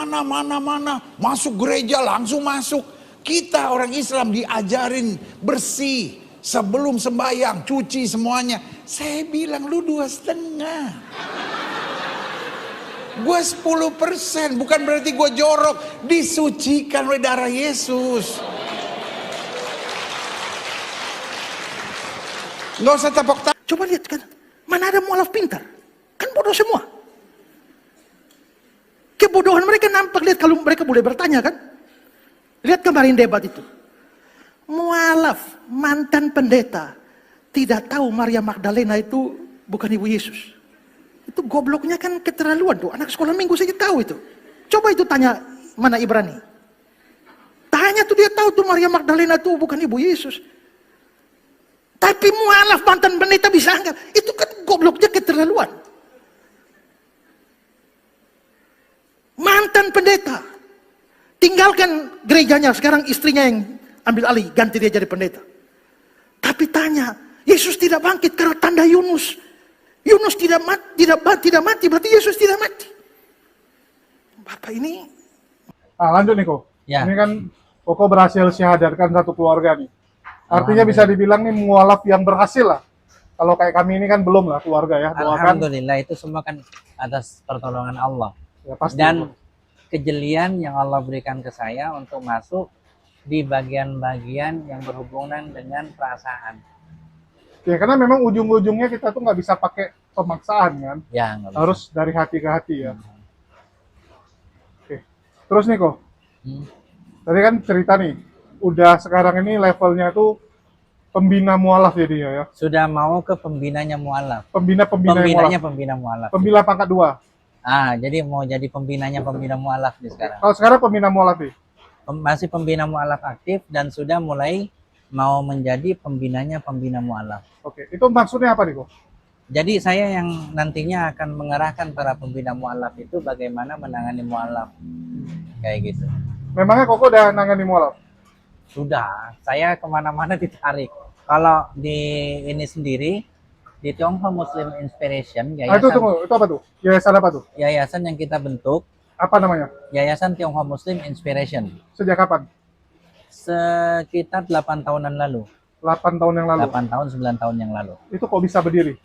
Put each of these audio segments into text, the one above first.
mana, masuk gereja langsung masuk. Kita orang Islam diajarin bersih sebelum sembahyang, cuci semuanya. Saya bilang lu 2,5. Gue 10%, bukan berarti gue jorok. Disucikan oleh darah Yesus. Nggak usah tepuk tangan. Coba lihat kan, mana ada mualaf pintar? Kan bodoh semua. Kebodohan mereka nampak, lihat kalau mereka boleh bertanya kan. Lihat kemarin debat itu. Mualaf, mantan pendeta, tidak tahu Maria Magdalena itu bukan ibu Yesus. Itu gobloknya kan keterlaluan tuh. Anak sekolah minggu saja tahu itu. Coba itu tanya mana Ibrani. Tanya tuh dia tahu tuh Maria Magdalena tuh bukan ibu Yesus. Tapi mualaf mantan pendeta bisa anggap. Itu kan gobloknya keterlaluan. Mantan pendeta. Tinggalkan gerejanya, sekarang istrinya yang ambil alih, ganti dia jadi pendeta. Tapi tanya, Yesus tidak bangkit karena tanda Yunus. Yunus tidak mati, berarti Yesus tidak mati. Bapak ini... Lanjut nih Ko. Ya. Ini kan Koko berhasil syahadatkan satu keluarga nih. Artinya bisa dibilang nih mualaf yang berhasil lah. Kalau kayak kami ini kan belum lah keluarga ya. Doakan. Alhamdulillah itu semua kan atas pertolongan Allah. Ya, pasti. Dan kejelian yang Allah berikan ke saya untuk masuk di bagian-bagian yang berhubungan dengan perasaan. Ya karena memang ujung-ujungnya kita tuh nggak bisa pakai pemaksaan kan. Ya, nggak bisa. Harus dari hati ke hati ya. Oke. Terus nih Ko. Tadi kan cerita nih. Udah sekarang ini levelnya tuh pembina mualaf jadinya ya. Sudah mau ke pembinanya mualaf. Pembinanya Pembina mualaf. Pembina pangkat 2. Jadi mau jadi pembinanya pembina mualaf nih sekarang. Kalau sekarang pembina mualaf nih. Masih pembina mualaf aktif dan sudah mulai mau menjadi pembinanya pembina mualaf. Oke, itu maksudnya apa nih Ko? Jadi saya yang nantinya akan mengarahkan para pembina mualaf itu bagaimana menangani mualaf. Kayak gitu. Memangnya Koko udah nangani mualaf? Sudah, saya kemana-mana ditarik. Kalau di ini sendiri, di Tionghoa Muslim Inspiration, Itu apa tuh? Yayasan apa tuh? yayasan yang kita bentuk, Apa namanya? Yayasan Tionghoa Muslim Inspiration. Sejak kapan? Sekitar 8 tahunan lalu. 8 tahun yang lalu. 8 tahun, 9 tahun yang lalu. Itu kok bisa berdiri?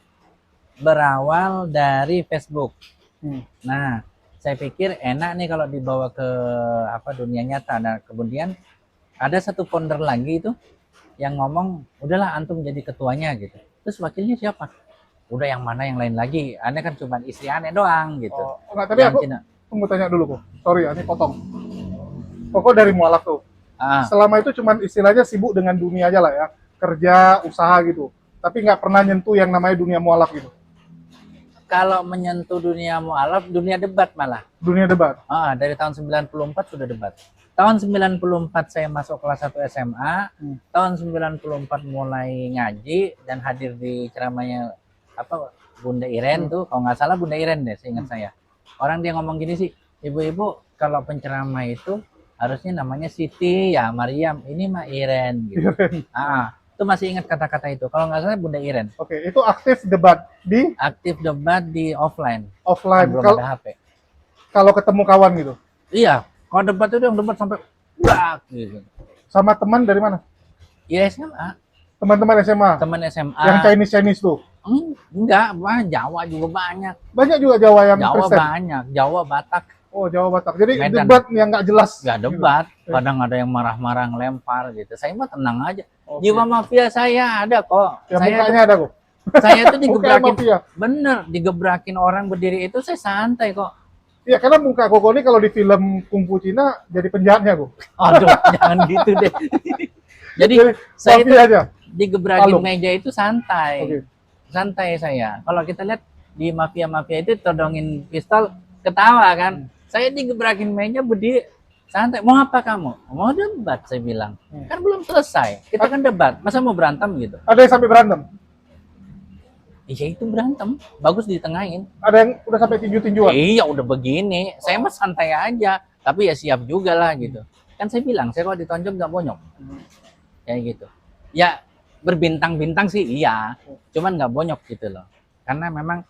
Berawal dari Facebook. Hmm. Nah, saya pikir enak nih kalau dibawa ke dunia nyata. Nah, kemudian ada satu founder lagi itu yang ngomong, udahlah antum jadi ketuanya gitu. Terus wakilnya siapa? Udah yang mana yang lain lagi? Aneh kan cuma istri aneh doang gitu. Oh, enggak, tapi aku tunggu tanya dulu kok. Sorry ya, ini potong. Koko dari mualaf tuh. Selama itu cuman istilahnya sibuk dengan dunia aja lah ya. Kerja, usaha gitu. Tapi nggak pernah nyentuh yang namanya dunia mualaf gitu. Kalau menyentuh dunia mualaf, dunia debat malah. Dunia debat? Dari tahun 94 sudah debat. Tahun 94 saya masuk kelas 1 SMA. Tahun 94 mulai ngaji dan hadir di ceramahnya Bunda Iren tuh. Kalau nggak salah Bunda Iren deh, seingat saya. Orang dia ngomong gini sih, ibu-ibu kalau penceramah itu harusnya namanya Siti ya Mariam. Ini mah Iren gitu. Itu masih ingat kata-kata itu. Kalau nggak salah Bunda Iren. Oke, itu aktif debat di? Aktif debat di offline. Offline. Belum ada HP. Kalau ketemu kawan gitu? Iya. Kalau debat itu yang debat sampai gitu. Sama teman dari mana? Ya SMA. Teman-teman SMA? Teman SMA. Yang Chinese tuh? Enggak, Jawa juga banyak. Banyak juga Jawa yang Jawa Kristen? banyak. Jawa, Batak. Oh, Jawa Batak. Jadi Medan. debat yang nggak jelas? Nggak debat. Kadang ada yang marah-marah ngelempar gitu. Saya mah tenang aja. Okay. Jiwa mafia saya ada kok. Ya, saya mukanya ada kok. Saya tuh digebrakin. Mafia. Bener, digebrakin orang berdiri itu saya santai kok. Iya, karena muka Koko ini kalau di film Kungfu Cina jadi penjahatnya kok. Aduh, jangan gitu deh. Jadi saya itu aja. digebrakin meja itu santai. Okay. Santai saya. Kalau kita lihat di mafia-mafia itu todongin pistol ketawa kan. Saya digebrakin meja berdiri santai. Mau apa kamu? Mau debat saya bilang. Kan belum selesai. Kita kan debat. Masa mau berantem gitu? Ada yang sampai berantem? Iya itu berantem. Bagus ditengahin. Ada yang udah sampai tinju-tinjuan? Iya udah begini. Saya mah santai aja. Tapi ya siap juga lah gitu. Kan saya bilang, saya kalau ditonjok nggak bonyok. Kayak gitu. Ya berbintang-bintang sih iya. Cuman nggak bonyok gitu loh. Karena memang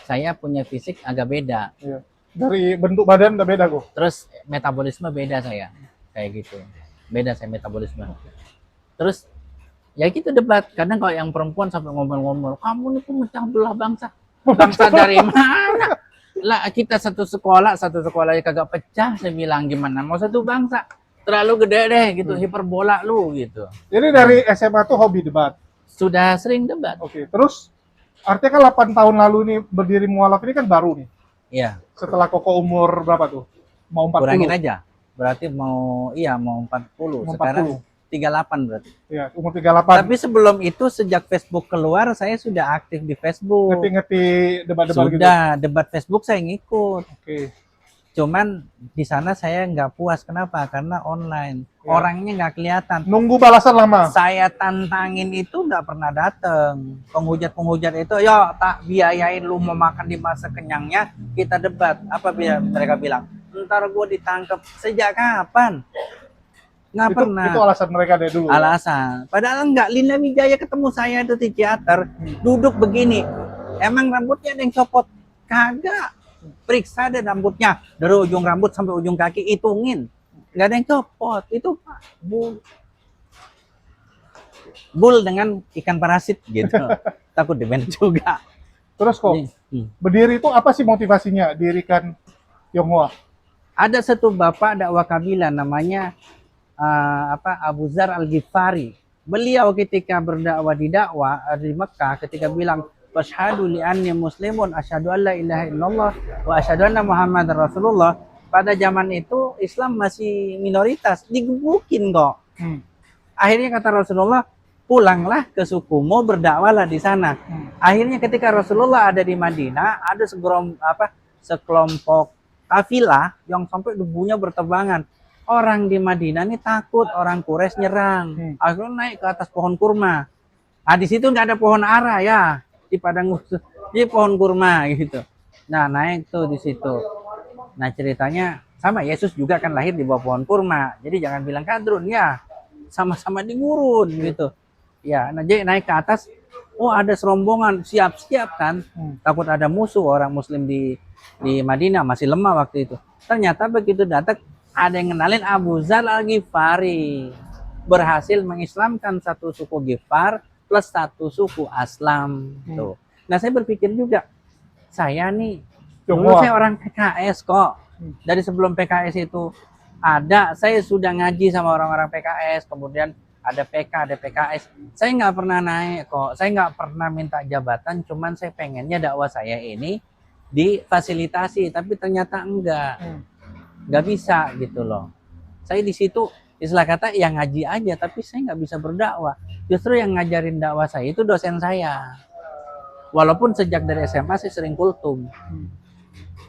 saya punya fisik agak beda. Iya. Dari bentuk badan udah beda kok. Terus metabolisme beda saya, kayak gitu. Beda saya metabolisme. Terus ya gitu debat. Kadang kalau yang perempuan sampai ngomong-ngomong, kamu ini pemecah belah bangsa. Bangsa dari mana? Lah kita satu sekolah aja kagak pecah. Saya bilang gimana? Mau satu bangsa? Terlalu gede deh gitu, hiperbola lu gitu. Jadi dari SMA tuh hobi debat. Sudah sering debat. Oke, terus artinya kan 8 tahun lalu ini berdiri mualaf ini kan baru nih. Iya. Setelah Koko umur berapa tuh? Mau 40. Kurangin aja. Berarti mau 40. Mau Sekarang 38 berarti. Iya, umur 38. Tapi sebelum itu sejak Facebook keluar saya sudah aktif di Facebook. Ngerti-ngerti debat-debat gitu. Sudah, debat Facebook saya ngikut. Oke. Cuman di sana saya nggak puas. Kenapa? Karena online. Ya. Orangnya nggak kelihatan. Nunggu balasan lama. Saya tantangin itu nggak pernah dateng. Penghujat-penghujat itu, yo tak biayain lu mau makan di masa kenyangnya, kita debat. Apa mereka bilang? Ntar gue ditangkap. Sejak kapan? Nggak pernah. Itu alasan mereka dari dulu. Alasan. Padahal enggak. Lina Wijaya ketemu saya itu di teater, duduk begini. Emang rambutnya ada yang copot? Kagak. Periksa deh rambutnya dari ujung rambut sampai ujung kaki, hitungin. Nggak ada yang copot. Itu bull dengan ikan parasit gitu. Takut demand juga. Terus kok berdiri itu apa sih motivasinya dirikan Tionghoa? Ada satu bapak dakwah kabilah namanya Abu Zar Al-Ghifari. Beliau ketika berdakwah di Mekah ketika bilang wasyhadu li anni muslimun asyhadu an la ilaha illallah wa asyhadu anna muhammadar rasulullah. Pada zaman itu Islam masih minoritas, digebukin kok. Akhirnya kata Rasulullah, pulanglah ke sukumu, berdakwahlah di sana. Akhirnya ketika Rasulullah ada di Madinah, ada sekelompok kafilah yang sampai debunya berterbangan. Orang di Madinah ini takut orang Quraisy nyerang. Akhirnya naik ke atas pohon kurma. Ah di situ nggak ada pohon ara ya. Di padang khusus, di pohon kurma gitu. Nah naik tuh di situ. Nah ceritanya sama, Yesus juga kan lahir di bawah pohon kurma. Jadi jangan bilang kadrun ya, sama-sama di gurun gitu. Ya, nah jadi naik ke atas. Oh ada serombongan siap-siap kan. Takut ada musuh orang Muslim di Madinah, masih lemah waktu itu. Ternyata begitu datang ada yang kenalin Abu Zar Al-Ghifari. Berhasil mengislamkan satu suku Ghifar plus satu suku Aslam. Tuh. Nah saya berpikir juga, saya nih dulu saya orang PKS kok. Dari sebelum PKS itu ada, saya sudah ngaji sama orang-orang PKS, kemudian ada PK, ada PKS. Saya nggak pernah naik kok, saya nggak pernah minta jabatan, cuman saya pengennya dakwah saya ini difasilitasi, tapi ternyata nggak bisa gitu loh. Saya di situ istilah kata yang ngaji aja, tapi saya nggak bisa berdakwah. Justru yang ngajarin dakwah saya itu dosen saya. Walaupun sejak dari SMA saya sering kultum.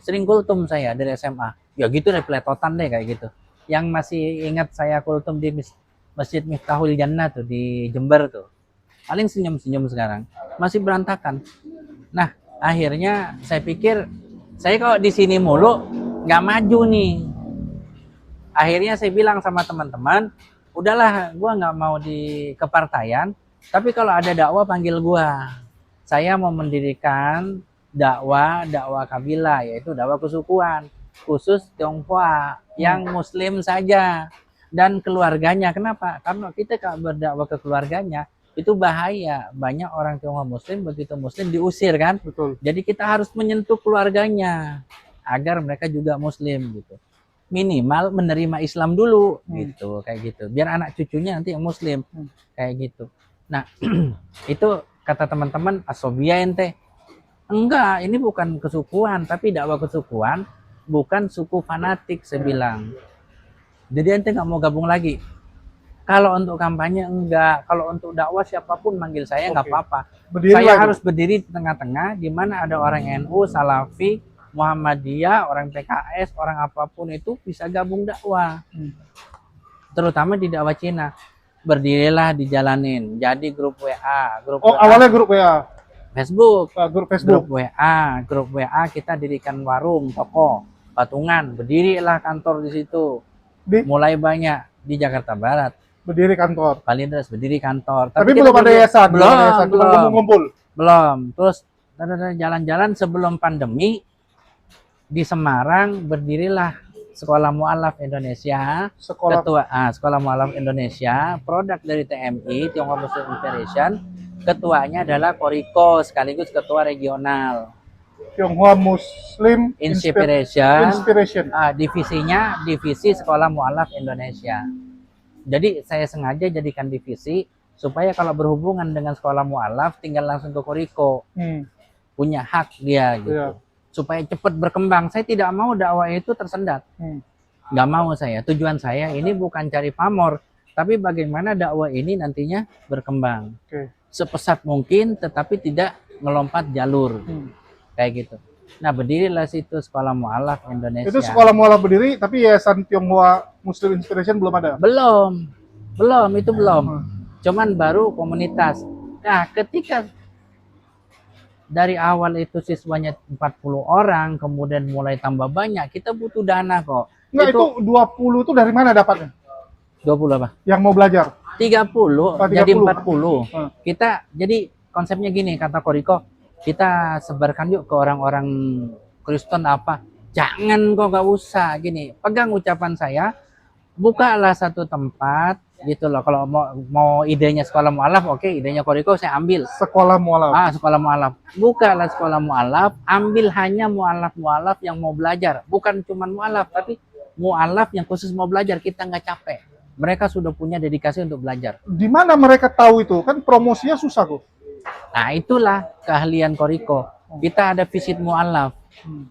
Sering kultum saya dari SMA. Ya gitu deh, peletotan deh kayak gitu. Yang masih ingat saya kultum di Masjid Miftahul Jannah tuh di Jember tuh. Paling senyum-senyum sekarang. Masih berantakan. Nah, akhirnya saya pikir saya kalau di sini mulu nggak maju nih. Akhirnya saya bilang sama teman-teman, udahlah, gue nggak mau di kepartaian, tapi kalau ada dakwah panggil gue. Saya mau mendirikan dakwah kabilah, yaitu dakwah kesukuan, khusus Tionghoa yang Muslim saja dan keluarganya. Kenapa? Karena kita kalau berdakwah ke keluarganya itu bahaya. Banyak orang Tionghoa Muslim begitu Muslim diusir kan. Betul. Jadi kita harus menyentuh keluarganya agar mereka juga Muslim gitu. Minimal menerima Islam dulu gitu, kayak gitu, biar anak cucunya nanti yang Muslim kayak gitu. Nah itu kata teman-teman, asobia ente. Enggak, ini bukan kesukuan, tapi dakwah kesukuan, bukan suku fanatik, saya bilang. Jadi ente nggak mau gabung lagi. Kalau untuk kampanye enggak, kalau untuk dakwah siapapun manggil saya nggak apa-apa. Saya harus berdiri di tengah-tengah, di mana ada orang NU, Salafi, Muhammadiyah, orang PKS, orang apapun itu bisa gabung dakwah. Terutama di dakwah Cina. Berdirilah dijalanin. Jadi grup WA. Awalnya grup WA. Facebook. Grup Facebook. Grup WA kita dirikan warung, toko, patungan. Berdirilah kantor di situ. Mulai banyak di Jakarta Barat. Berdiri kantor. Kalideres berdiri kantor. Tapi belum ada yayasan. Belum ngumpul. Belum. Terus jalan-jalan sebelum pandemi. di Semarang berdirilah Sekolah Mu'alaf Indonesia. Sekolah Sekolah Mu'alaf Indonesia, produk dari TMI, Tiongkok Muslim Inspiration. Ketuanya adalah Koriko, sekaligus ketua regional. Tionghoa Muslim Inspiration. Inspiration. Divisinya divisi Sekolah Mu'alaf Indonesia. Jadi saya sengaja jadikan divisi supaya kalau berhubungan dengan Sekolah Mu'alaf tinggal langsung ke Koriko. Punya hak dia gitu. Iya. Supaya cepat berkembang. Saya tidak mau dakwah itu tersendat. Nggak mau saya. Tujuan saya ini bukan cari pamor, tapi bagaimana dakwah ini nantinya berkembang. Sepesat mungkin, tetapi tidak melompat jalur. Kayak gitu. Nah, berdirilah situ Sekolah Mu'alaf Indonesia. Itu Sekolah Mu'alaf berdiri, tapi Yayasan Tionghoa Muslim Inspiration belum ada? Belum. Itu belum. Cuman baru komunitas. Nah, ketika dari awal itu siswanya 40 orang, kemudian mulai tambah banyak, kita butuh dana kok. Enggak, itu 20 itu dari mana dapatnya? 20 apa? Yang mau belajar? 30, 30. jadi 40. Kita, jadi konsepnya gini, kata Koriko, kita sebarkan yuk ke orang-orang Kristen apa. Jangan kok, gak usah, gini. Pegang ucapan saya, bukalah satu tempat, gitu loh. Kalau mau idenya Sekolah Mu'alaf, oke, idenya Koriko saya ambil. Sekolah Mu'alaf. Sekolah Mu'alaf. Bukalah Sekolah Mu'alaf, ambil hanya mu'alaf yang mau belajar. Bukan cuma mu'alaf, tapi mu'alaf yang khusus mau belajar. Kita nggak capek. Mereka sudah punya dedikasi untuk belajar. Di mana mereka tahu itu? Kan promosinya susah kok. Nah, itulah keahlian Koriko. Kita ada visit mu'alaf.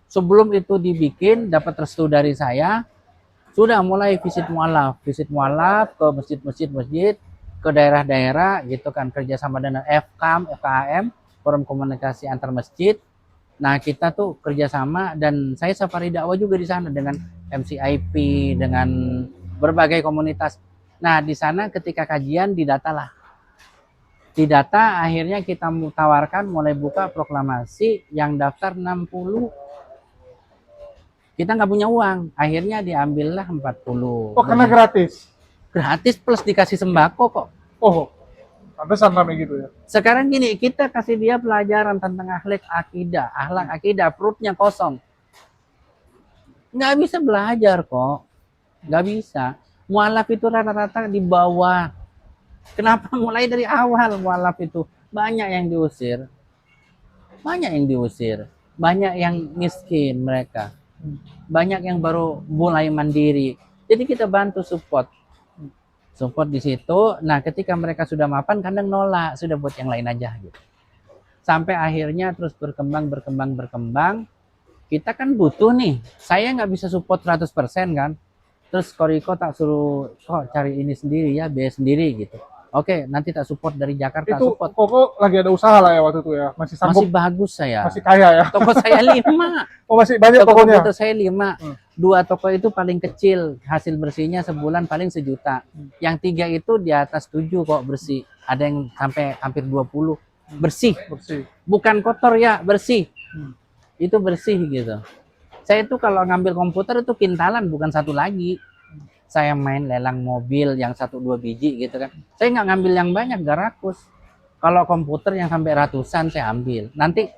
Sebelum itu dibikin, dapat restu dari saya, sudah mulai visit mu'alaf ke masjid-masjid, ke daerah-daerah gitu kan, kerjasama dengan FKM, Forum Komunikasi Antar Masjid. Nah, kita tuh kerjasama, dan saya safari dakwah juga di sana dengan MCIP, dengan berbagai komunitas. Nah, di sana ketika kajian didatalah. Didata, akhirnya kita tawarkan mulai buka proklamasi yang daftar 60. Kita nggak punya uang, akhirnya diambillah 40. Oh, karena gratis? Gratis plus dikasih sembako kok. Oh, pantesan rame gitu ya. Sekarang gini, kita kasih dia pelajaran tentang akhlak akidah, perutnya kosong. Nggak bisa belajar kok, nggak bisa. Mu'alaf itu rata-rata di bawah. Kenapa mulai dari awal mu'alaf itu? Banyak yang diusir. Banyak yang miskin mereka. Banyak yang baru mulai mandiri. Jadi kita bantu support di situ. Nah, ketika mereka sudah mapan, kadang nolak, sudah buat yang lain aja gitu. Sampai akhirnya terus berkembang. Kita kan butuh nih. Saya nggak bisa support 100% kan. Terus Koriko tak suruh cari ini sendiri ya, biaya sendiri gitu. Oke, nanti tak support dari Jakarta. Itu support. Koko lagi ada usaha lah ya waktu itu ya, masih sanggup. Masih bagus saya. Masih kaya ya. Toko saya 5. Oh, masih banyak Toko tokonya. komputer saya 5. 2 toko itu paling kecil, hasil bersihnya sebulan paling 1 juta. Yang 3 itu di atas 7 kok bersih. Ada yang sampai hampir 20. Bersih. Bukan kotor ya, bersih. Itu bersih gitu. Saya itu kalau ngambil komputer itu kintalan, bukan satu lagi. Saya main lelang mobil yang 1-2 biji gitu kan. Saya nggak ngambil yang banyak, gak rakus. Kalau komputer yang sampai ratusan saya ambil. Nanti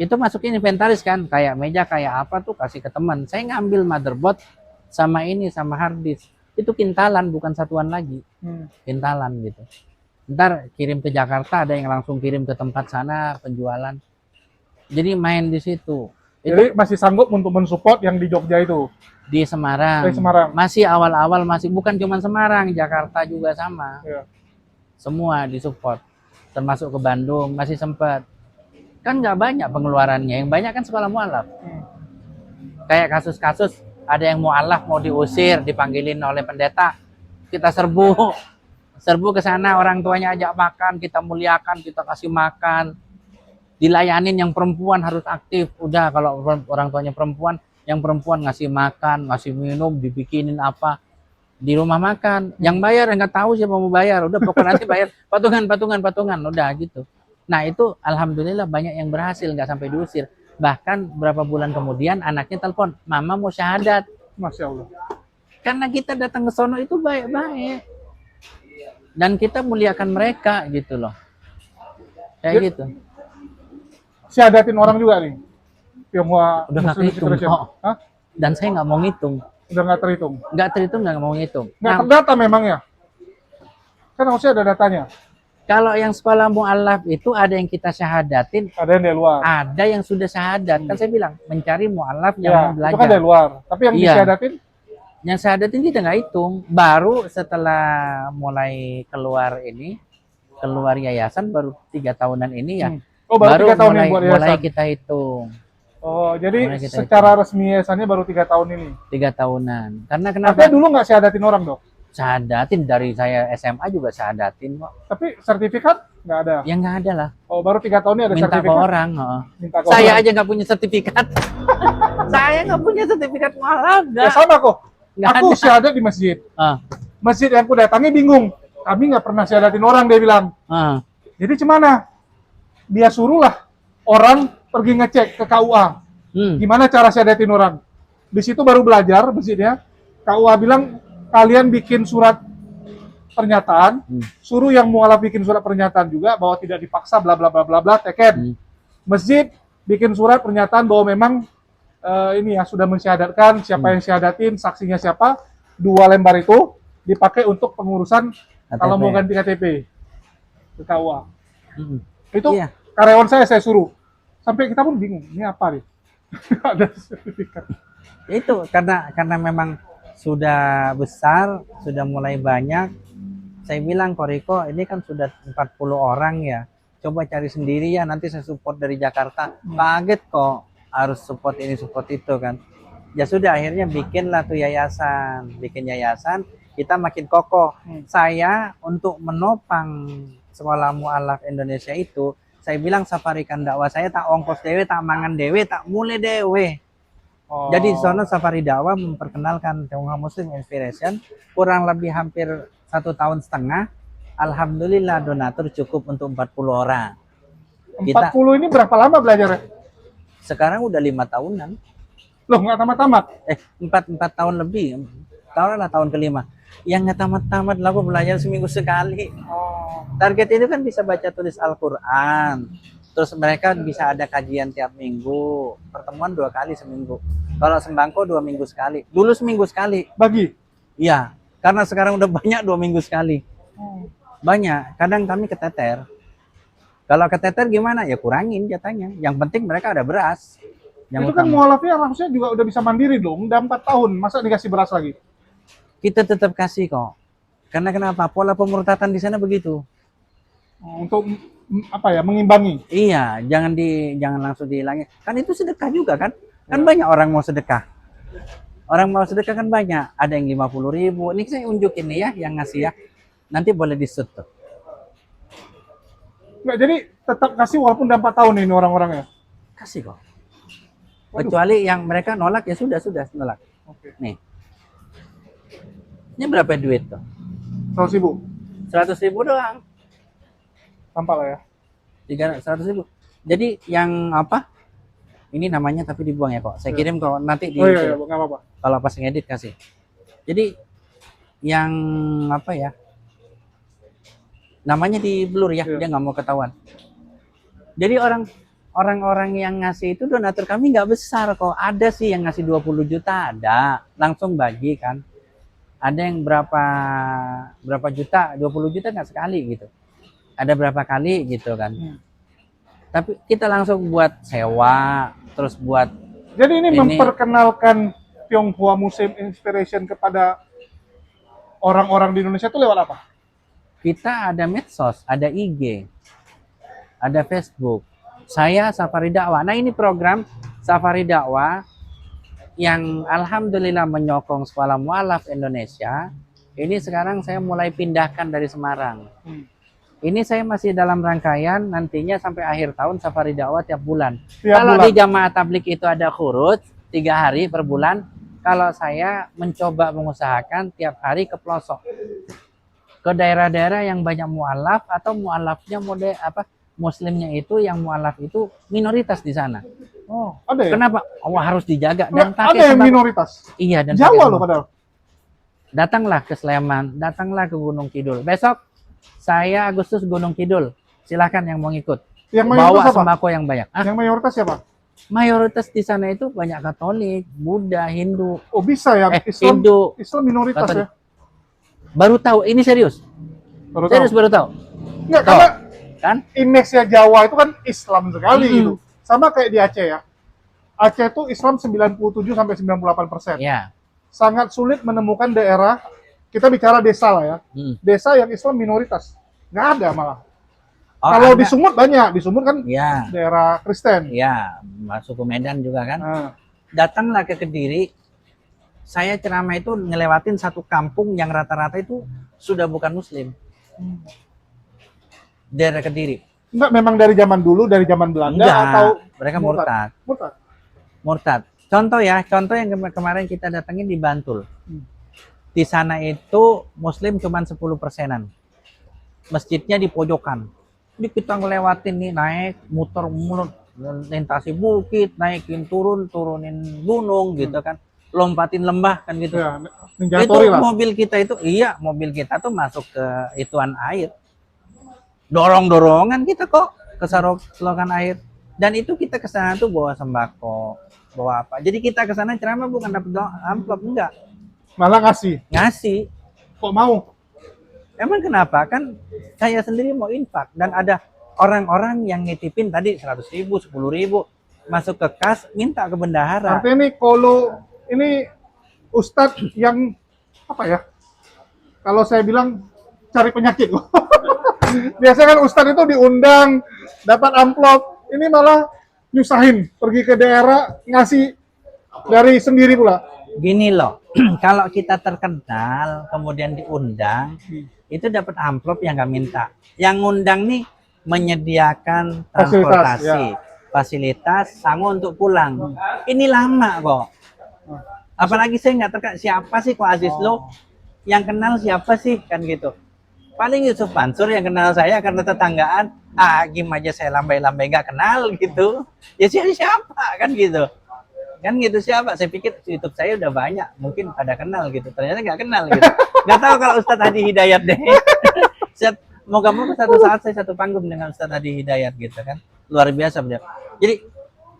itu masukin inventaris kan, kayak meja, kayak apa tuh kasih ke teman. Saya ngambil motherboard sama ini, sama hard disk. Itu kintalan, bukan satuan lagi. Kintalan gitu. Ntar kirim ke Jakarta, ada yang langsung kirim ke tempat sana penjualan. Jadi main di situ. Jadi masih sanggup untuk mensupport yang di Jogja itu? Di Semarang. Masih awal-awal, bukan cuma Semarang, Jakarta juga sama. Ya. Semua disupport. Termasuk ke Bandung, masih sempat. Kan nggak banyak pengeluarannya, yang banyak kan sekolah mu'alaf. Kayak kasus-kasus, ada yang mu'alaf mau diusir, dipanggilin oleh pendeta. Kita serbu ke sana, orang tuanya ajak makan, kita muliakan, kita kasih makan. Dilayanin, yang perempuan harus aktif. Udah, kalau orang tuanya perempuan, yang perempuan ngasih makan, ngasih minum, dibikinin apa di rumah makan. Yang bayar nggak tahu siapa mau bayar. Udah, pokoknya nanti bayar patungan. Udah gitu. Nah, itu alhamdulillah banyak yang berhasil, nggak sampai diusir. Bahkan berapa bulan kemudian anaknya telepon, mama mau syahadat. Masya Allah. Karena kita datang ke sono itu baik-baik. Dan kita muliakan mereka gitu loh. Kayak gitu. Syahadatin orang juga nih? Tionghoa Udah nggak Muslim kehitung. Federation? Oh. Hah? Dan saya nggak mau ngitung. Udah nggak terhitung? Nggak terhitung, nggak mau ngitung. Nggak Nah, terdata memangnya? Kan harusnya ada datanya. kalau yang sekolah mu'alaf itu ada yang kita syahadatin, Ada yang dari luar. ada yang sudah syahadat. Kan saya bilang, mencari mu'alaf yang Ya, mau itu belajar. kan dari luar. Tapi yang Iya. disyahadatin, Yang syahadatin kita nggak hitung. Baru setelah mulai keluar yayasan, baru 3 tahunan ini ya. oh baru 3 tahun mulai, yang buat mulai yayasan. kita hitung. Oh, jadi Mulai kita secara resmi yayasannya baru 3 tahun ini. 3 tahunan. Karena kenapa? Tapi dulu nggak syahadatin orang dok. Syahadatin dari saya SMA juga syahadatin kok. Tapi sertifikat nggak ada. Ya nggak ada lah. Oh, baru 3 tahun ini ada Minta ke sertifikat. orang. Heeh. Minta ke Saya orang. aja nggak punya sertifikat. Saya nggak punya sertifikat mu'alaf. Ya sama kok. Nggak Aku ada. syahadat di masjid. Ah, Masjid yang aku datangi bingung. Kami nggak pernah syahadatin orang, dia bilang. ah. Jadi gimana? Dia suruhlah orang pergi ngecek ke KUA. Gimana cara syahadatin orang? Di situ baru belajar masjidnya. KUA bilang kalian bikin surat pernyataan, suruh yang mualaf bikin surat pernyataan juga bahwa tidak dipaksa bla bla bla bla bla teken. Masjid bikin surat pernyataan bahwa memang ini ya sudah mensyahadatkan siapa yang syahadatin, saksinya siapa. 2 lembar itu dipakai untuk pengurusan kalau mau ganti KTP ke KUA. Itu Iya. karyawan saya suruh. Sampai kita pun bingung, ini apa nih? Ada sertifikat. Itu karena memang sudah besar, sudah mulai banyak. Saya bilang, Koriko, ini kan sudah 40 orang ya. Coba cari sendiri ya, nanti saya support dari Jakarta. Kaget kok harus support ini, support itu kan. Ya sudah, akhirnya bikinlah tuh yayasan. Bikin yayasan, kita makin kokoh. Saya untuk menopang sekolah mu'alaf Indonesia itu, saya bilang safarikan dakwah saya tak ongkos dewe, tak mangan dewe, tak mulai dewe. Oh. Jadi sono safari dakwah memperkenalkan Tionghoa Muslim Inspiration kurang lebih hampir 1,5 tahun. Alhamdulillah donatur cukup untuk 40 orang. 40 ini berapa lama belajarnya? Sekarang udah 5 tahunan. Loh, nggak tamat-tamat? 4 tahun lebih. Tahun kelima. Yang nggak tamat-tamat lah, aku belajar seminggu sekali. Oh. Target itu kan bisa baca tulis Al-Quran. Terus mereka bisa ada kajian tiap minggu. Pertemuan 2 kali seminggu. Kalau sembangko 2 minggu sekali. Dulu seminggu sekali. Bagi? Iya. Karena sekarang udah banyak 2 minggu sekali. Banyak. Kadang kami keteter. Kalau keteter gimana? Ya kurangin jatahnya. Yang penting mereka ada beras. Yang Itu kan utama. mualafnya harusnya juga udah bisa mandiri dong. Udah 4 tahun. Masa dikasih beras lagi? Kita tetap kasih kok. Karena kenapa? Pola pemurtatan di sana begitu. Untuk apa ya, mengimbangi. Iya, jangan langsung dihilangin. Kan itu sedekah juga kan? Kan banyak orang mau sedekah. Orang mau sedekah kan banyak. Ada yang 50.000. Ini saya unjukin nih ya yang ngasih ya. Nanti boleh di-shoot tuh. Nggak, jadi tetap kasih walaupun udah 4 tahun ini orang-orangnya. Kasih kok. Waduh. Kecuali yang mereka nolak ya sudah nolak. Oke. Nih. Ini berapa duit tuh? 100.000. 100.000 doang. Tampak lah ya. 100.000. Jadi yang apa? Ini namanya tapi dibuang ya kok. Saya kirim kok nanti di Oh iya, nggak apa-apa. kalau pas ngedit kasih. Jadi yang apa ya? Namanya di blur ya, Iya. dia nggak mau ketahuan. Jadi orang-orang yang ngasih itu donatur kami nggak besar kok. Ada sih yang ngasih 20 juta ada, langsung bagi kan. Ada yang berapa juta, 20 juta nggak sekali gitu. Ada berapa kali gitu kan. Tapi kita langsung buat sewa, terus buat Jadi ini Ini- memperkenalkan Tionghoa Muslim Inspiration kepada orang-orang di Indonesia itu lewat apa? kita ada medsos, ada IG, ada Facebook. Saya Safari Dakwah. Nah ini program Safari Dakwah yang alhamdulillah menyokong Sekolah Mu'alaf Indonesia. Ini sekarang saya mulai pindahkan dari Semarang. Ini saya masih dalam rangkaian nantinya sampai akhir tahun Safari Dakwah tiap bulan. Tiap Kalau bulan. di Jamaah Tablik itu ada khuruj 3 hari per bulan. Kalau saya mencoba mengusahakan tiap hari ke pelosok. Ke daerah-daerah yang banyak mu'alaf atau mu'alafnya muslimnya itu yang mu'alaf itu minoritas di sana. Oh, ada ya? Kenapa? Allah harus dijaga Nggak, dan pakai ada yang sembako. minoritas. Iya dan Jawa pakai loh sembako. padahal. Datanglah ke Sleman, datanglah ke Gunung Kidul. Besok saya Agustus Gunung Kidul. Silahkan yang mau ikut. Yang Bawa mayoritas apa? sembako yang banyak. Ah, Yang mayoritas siapa? Mayoritas di sana itu banyak Katolik, Buddha, Hindu. Oh bisa ya, Islam, Hindu. Islam minoritas Katolik. ya? Baru tahu, ini serius. Baru Serius tahu. baru tahu. Enggak, Tahu. karena Kan? image-nya Jawa itu kan Islam sekali gitu. Sama kayak di Aceh ya. Aceh itu Islam 97 sampai 98%. Ya. Sangat sulit menemukan daerah, kita bicara desa lah ya. Desa yang Islam minoritas. Nggak ada malah. Oh, Kalau ada. di Sumut banyak, di Sumut kan Ya. daerah Kristen. Ya, masuk ke Medan juga kan. Nah, Datanglah ke Kediri. Saya ceramah itu ngelewatin satu kampung yang rata-rata itu sudah bukan Muslim. Daerah Kediri. enggak, memang dari zaman dulu, dari zaman Belanda Enggak, atau mereka murtad. Murtad. Murtad. Contoh ya, contoh yang kemarin kita datangin di Bantul. Di sana itu Muslim cuma 10%-an. Masjidnya di pojokan. Jadi kita ngelewatin nih, naik, muter, lintasi bukit, naikin turunin gunung gitu kan. Lompatin lembah kan gitu. Ya, Itu Ninjatori lah. mobil kita itu, mobil kita tuh masuk ke ituan air. Dorong-dorongan kita kok ke selokan air. Dan itu kita ke sana tuh bawa sembako, bawa apa. Jadi kita ke sana ceramah bukan dapat amplop, enggak. Malah ngasih. Ngasih. Kok mau? Emang kenapa? Kan saya sendiri mau infak dan ada orang-orang yang nitipin tadi 100.000, 10.000 masuk ke kas minta ke bendahara. Artinya ini kalau ini Ustadz yang apa ya? Kalau saya bilang cari penyakit. Biasanya kan Ustadz itu diundang, dapat amplop. Ini malah nyusahin, pergi ke daerah ngasih dari sendiri pula. Gini loh, kalau kita terkenal kemudian diundang, itu dapat amplop yang nggak minta. Yang ngundang nih menyediakan transportasi, fasilitas, sangu untuk pulang. Ini lama kok. Apalagi saya nggak terkenal, siapa sih kok Aziz lo? Yang kenal siapa sih kan gitu. Paling Yusuf Mansur yang kenal saya karena tetanggaan. Gimana aja saya lambai-lambai nggak kenal gitu. Ya siapa kan gitu. Kan gitu siapa? Saya pikir YouTube saya udah banyak, mungkin pada kenal gitu. Ternyata nggak kenal gitu. Nggak tahu kalau Ustadz Hadi Hidayat deh. Moga-moga satu saat saya satu panggung dengan Ustadz Hadi Hidayat gitu kan. Luar biasa beliau. Jadi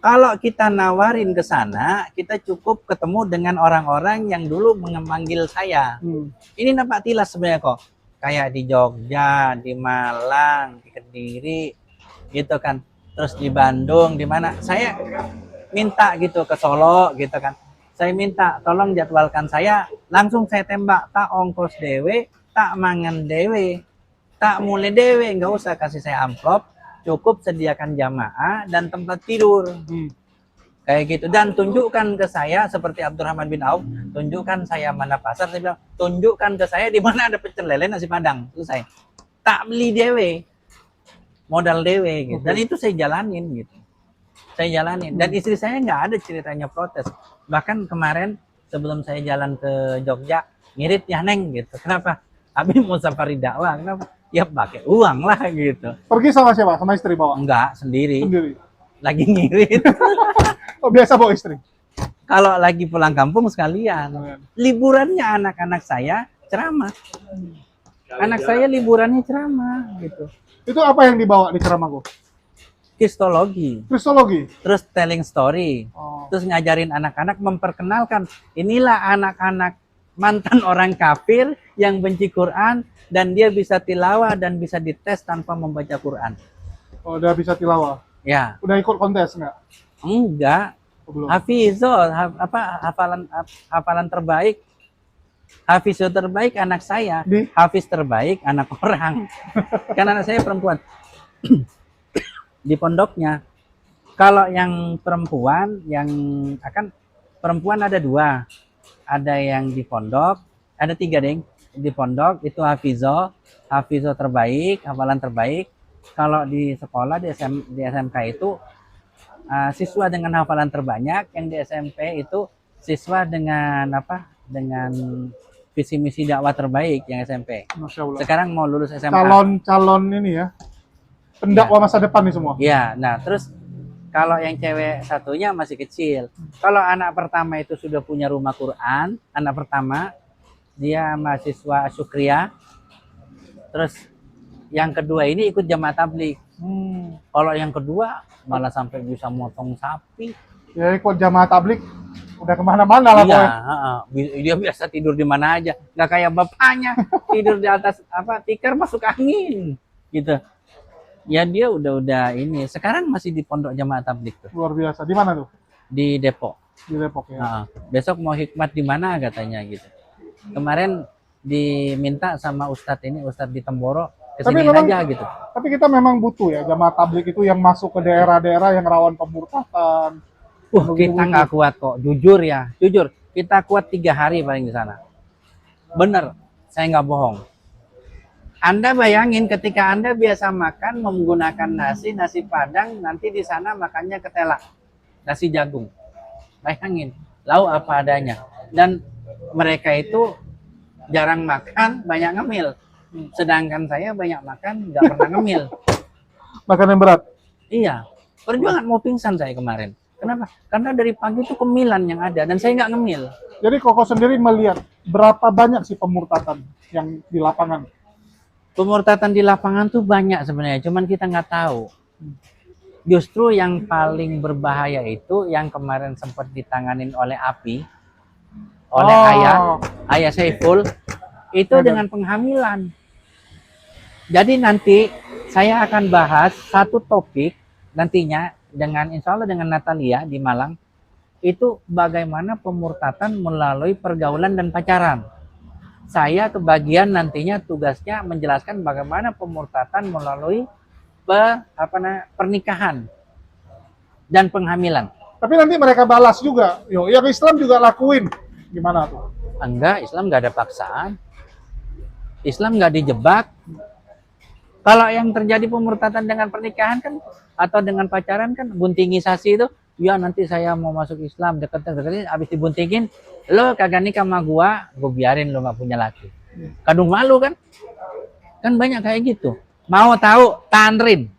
kalau kita nawarin ke sana, kita cukup ketemu dengan orang-orang yang dulu memanggil saya. Ini nampak tilas sebenarnya kok. Kayak di Jogja, di Malang, di Kediri, gitu kan. Terus di Bandung, di mana? Saya minta gitu ke Solo, gitu kan. Saya minta tolong jadwalkan saya, langsung saya tembak. Tak ongkos dewe, tak mangan dewe, tak mulai dewe, nggak usah kasih saya amplop. Cukup sediakan jamaah dan tempat tidur. Kayak gitu. Dan tunjukkan ke saya seperti Abdurrahman bin Auf, tunjukkan saya mana pasar. Saya bilang, tunjukkan ke saya di mana ada pecel lele nasi padang. Selesai. Tak beli dewe. Modal dewe gitu. Dan itu saya jalanin gitu. Saya jalanin. Dan istri saya nggak ada ceritanya protes. Bahkan kemarin sebelum saya jalan ke Jogja, ngirit ya Neng gitu. Kenapa? Abi mau safari dakwah. Kenapa? Ya pakai uang lah gitu. Pergi sama siapa? Sama istri bawa? Enggak, sendiri. Sendiri. Lagi ngirit. Oh, biasa bawa istri? Kalau lagi pulang kampung sekalian. Liburannya anak-anak saya ceramah. Anak saya liburannya ceramah gitu. Itu apa yang dibawa di ceramahku? Kristologi. Kristologi? Terus telling story. Terus ngajarin anak-anak memperkenalkan. Inilah anak-anak mantan orang kafir yang benci Quran dan dia bisa tilawah dan bisa dites tanpa membaca Quran. Oh, udah bisa tilawah? Ya. Udah ikut kontes nggak? Enggak. Oh, belum. Hafizul, hafalan terbaik. Hafizul terbaik anak saya. Hafiz terbaik anak orang. Karena anak saya perempuan. Di pondoknya. Kalau yang perempuan, yang akan perempuan ada 2. Ada yang di pondok, ada 3 deng. Di pondok itu Hafizul terbaik, hafalan terbaik. Kalau di sekolah di SMK itu siswa dengan hafalan terbanyak, yang di SMP itu siswa dengan dengan visi misi dakwah terbaik yang SMP. Masya Allah. Sekarang mau lulus SMA. Calon ini ya, pendakwah masa depan nih semua. Iya, nah terus kalau yang cewek satunya masih kecil. Kalau anak pertama itu sudah punya rumah Quran, anak pertama dia mahasiswa Syukriya. Terus yang kedua ini ikut jamaah tabligh. Kalau yang kedua malah sampai bisa motong sapi. Ya ikut jamaah tablik udah kemana-mana lah Iya, pokoknya. dia biasa tidur di mana aja, nggak kayak bapaknya tidur di atas apa tikar masuk angin gitu. Ya dia udah ini. Sekarang masih di pondok jamaah tablik tuh Luar biasa. Di mana tuh? di Depok. Di Depok ya. Besok mau hikmat di mana katanya gitu. Kemarin diminta sama Ustadz ini, Ustadz di Temboro, kesini memang- aja gitu. Tapi kita memang butuh ya jamaah tablik itu yang masuk ke daerah-daerah yang rawan pemurtadan. Kita nggak kuat kok, jujur ya, jujur. Kita kuat 3 hari paling di sana. Bener, saya nggak bohong. Anda bayangin ketika Anda biasa makan menggunakan nasi padang, nanti di sana makannya ketela, nasi jagung. Bayangin, lauk apa adanya. Dan mereka itu jarang makan, banyak ngemil. Sedangkan saya banyak makan, nggak pernah ngemil. Makanan berat. Iya, perjuangan mau pingsan saya kemarin. Kenapa? Karena dari pagi itu kemilan yang ada dan saya nggak ngemil. Jadi Koko sendiri melihat berapa banyak sih pemurtadan yang di lapangan? Pemurtatan di lapangan tuh banyak sebenarnya, cuman kita nggak tahu. Justru yang paling berbahaya itu yang kemarin sempat ditanganin oleh API, oleh ayah Saiful, itu dengan penghamilan. Jadi nanti saya akan bahas satu topik nantinya dengan insya Allah dengan Natalia di Malang, itu bagaimana pemurtatan melalui pergaulan dan pacaran. Saya kebagian nantinya tugasnya menjelaskan bagaimana pemurtatan melalui pernikahan dan penghamilan. Tapi nanti mereka balas juga. Yo, yang Islam juga lakuin. Gimana tuh? Enggak, Islam nggak ada paksaan. Islam nggak dijebak. Kalau yang terjadi pemurtatan dengan pernikahan kan atau dengan pacaran kan buntingisasi itu, ya nanti saya mau masuk Islam deket-deket abis dibuntingin, lo kagak nikah sama gua biarin lo nggak punya laki. Kadung malu kan? Kan banyak kayak gitu. Mau tahu tanrin?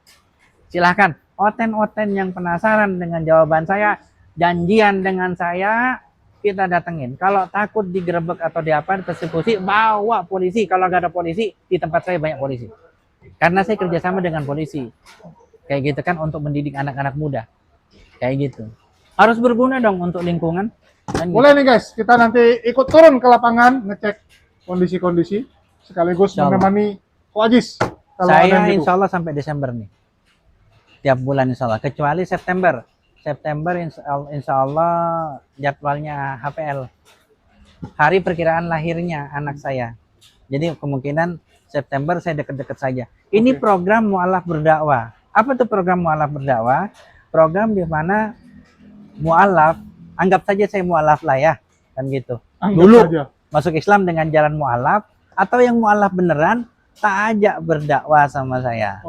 Silahkan. Oten-oten yang penasaran dengan jawaban saya, janjian dengan saya, kita datengin. Kalau takut digerebek atau diapa, persekusi, bawa polisi. Kalau nggak ada polisi, di tempat saya banyak polisi. Karena saya kerjasama dengan polisi. Kayak gitu kan untuk mendidik anak-anak muda. Kayak gitu. Harus berguna dong untuk lingkungan. Dan Boleh nih guys, kita nanti ikut turun ke lapangan, ngecek kondisi-kondisi, sekaligus menemani Ko Ajis. Kalau ada saya yang gitu. insya Allah sampai Desember nih. Tiap bulan insya Allah. Kecuali September. September insya Allah jadwalnya HPL. Hari perkiraan lahirnya anak saya. Jadi kemungkinan September saya deket-deket saja. Ini program mu'alaf berdakwah. Apa tuh program mu'alaf berdakwah? Program di mana mu'alaf, anggap saja saya mu'alaf lah ya, kan gitu. Dulu masuk Islam dengan jalan mu'alaf, atau yang mu'alaf beneran, tak ajak berdakwah sama saya.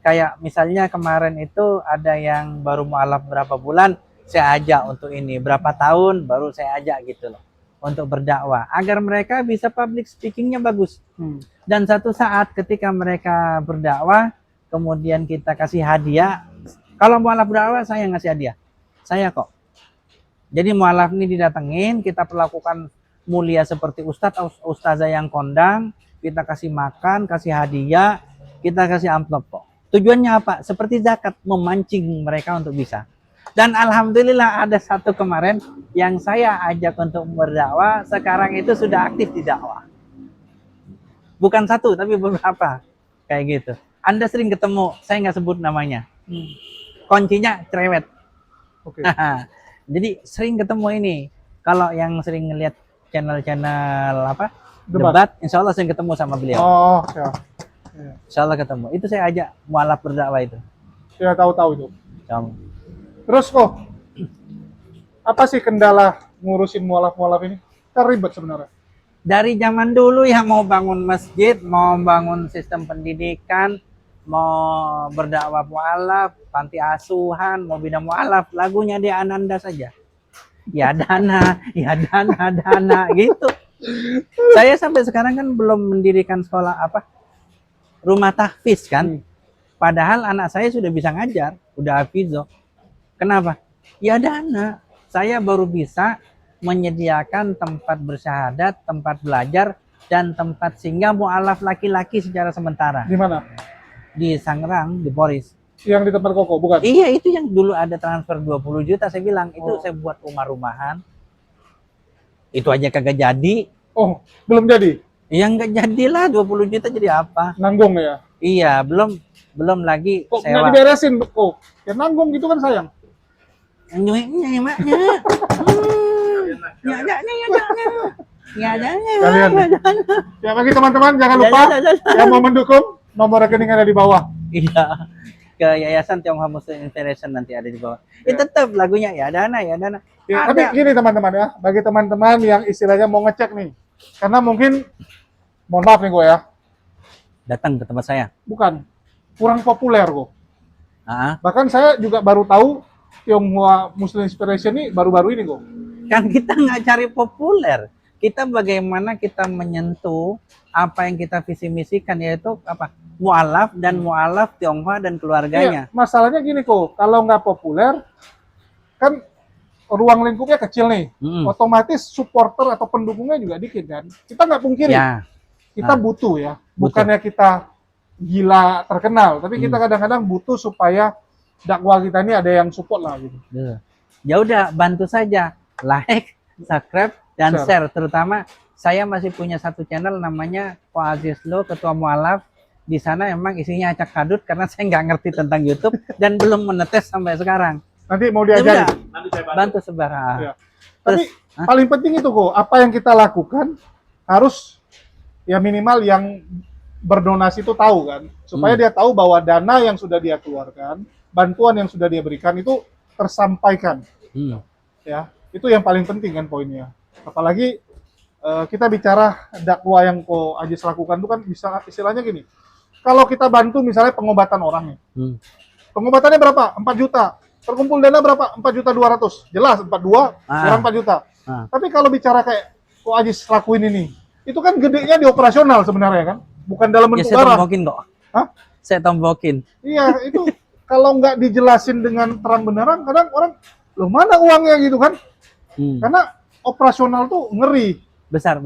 Kayak misalnya kemarin itu ada yang baru mu'alaf berapa bulan, saya ajak untuk ini. Berapa tahun baru saya ajak gitu loh. Untuk berdakwah agar mereka bisa public speakingnya bagus. Dan satu saat ketika mereka berdakwah kemudian kita kasih hadiah. Kalau mualaf berdakwah saya ngasih hadiah, saya kok. Jadi mualaf ini didatengin, kita perlakukan mulia seperti ustadz atau ustazah yang kondang, kita kasih makan, kasih hadiah, kita kasih amplop kok. Tujuannya apa? Seperti zakat, memancing mereka untuk bisa. Dan alhamdulillah ada satu kemarin yang saya ajak untuk berdakwah, sekarang itu sudah aktif di dakwah. Bukan satu, tapi beberapa. Kayak gitu. Anda sering ketemu, saya nggak sebut namanya. Kuncinya cerewet. Jadi sering ketemu ini. Kalau yang sering ngelihat channel-channel debat, insya Allah sering ketemu sama beliau. Insya Allah ketemu. Itu saya ajak mualaf berdakwah itu. Saya tahu-tahu itu. Insya Terus kok, apa sih kendala ngurusin mualaf-mualaf ini? Kan ribet sebenarnya. Dari zaman dulu ya mau bangun masjid, mau bangun sistem pendidikan, mau berdakwah mualaf, panti asuhan, mau bina mualaf, lagunya dia Ananda saja. Ya dana gitu. Saya sampai sekarang kan belum mendirikan sekolah rumah tahfiz kan. Padahal anak saya sudah bisa ngajar, udah hafizoh. Kenapa? Ya dana. Saya baru bisa menyediakan tempat bersyahadat, tempat belajar, dan tempat singgah mu'alaf laki-laki secara sementara. Di mana? di Sangrang, di Boris. Yang di tempat Koko, bukan? Iya, itu yang dulu ada transfer 20 juta. Saya bilang, itu saya buat rumah-rumahan. Itu aja kagak jadi. Oh, belum jadi? Ya nggak jadilah, 20 juta jadi apa? Nanggung ya? Iya, belum lagi Kok nggak sewa. diberesin, kok? Ya nanggung gitu kan sayang. Nyueknya maknya. Kalian. Ya bagi teman-teman jangan lupa yang mau mendukung nomor rekening ada di bawah. Iya. Ke Yayasan Tionghoa Muslim Inspiration nanti ada di bawah. Ya. Tetap lagunya ya dana. Ya, Ada. tapi gini teman-teman ya, bagi teman-teman yang istilahnya mau ngecek nih, karena mungkin, mohon maaf nih gue ya, Datang ke tempat saya. bukan, kurang populer kok. Ah, Bahkan saya juga baru tahu Tionghoa Muslim Inspiration ini baru-baru ini kok. kan kita nggak cari populer. Kita bagaimana kita menyentuh apa yang kita visi misikan, yaitu apa? Mualaf dan mualaf Tionghoa dan keluarganya. Iya, masalahnya gini kok, kalau nggak populer, kan ruang lingkupnya kecil nih, otomatis supporter atau pendukungnya juga dikit kan. Kita nggak pungkiri, Ya. kita butuh ya, bukannya kita gila terkenal, tapi kita kadang-kadang butuh supaya dakwah kita ini ada yang support lah gitu. Ya udah, bantu saja like, subscribe, dan share. Terutama saya masih punya satu channel namanya Ko Aziz Lo, Ketua Mualaf. Di sana emang isinya acak kadut karena saya nggak ngerti tentang YouTube dan belum menetes sampai sekarang. Nanti mau Ya diajari. udah, bantu sebar. Ya. Tapi paling penting itu kok, apa yang kita lakukan harus ya minimal yang berdonasi itu tahu kan, supaya dia tahu bahwa dana yang sudah dia keluarkan, bantuan yang sudah dia berikan itu tersampaikan. Ya, itu yang paling penting kan poinnya. Apalagi kita bicara dakwah yang Ko Aziz lakukan itu kan bisa istilahnya gini. Kalau kita bantu misalnya pengobatan orang nih. Pengobatannya berapa? 4 juta. Terkumpul dana berapa? 4.200.000. Jelas 42 kurang 4 juta. Tapi kalau bicara kayak Ko Aziz lakuin ini, itu kan gedenya di operasional sebenarnya kan, bukan dalam bentuk saya barang. tombokin kok. Hah? Saya tombokin. Iya, itu kalau nggak dijelasin dengan terang benerang, kadang orang, loh mana uangnya gitu kan? Karena operasional tuh ngeri. Besar.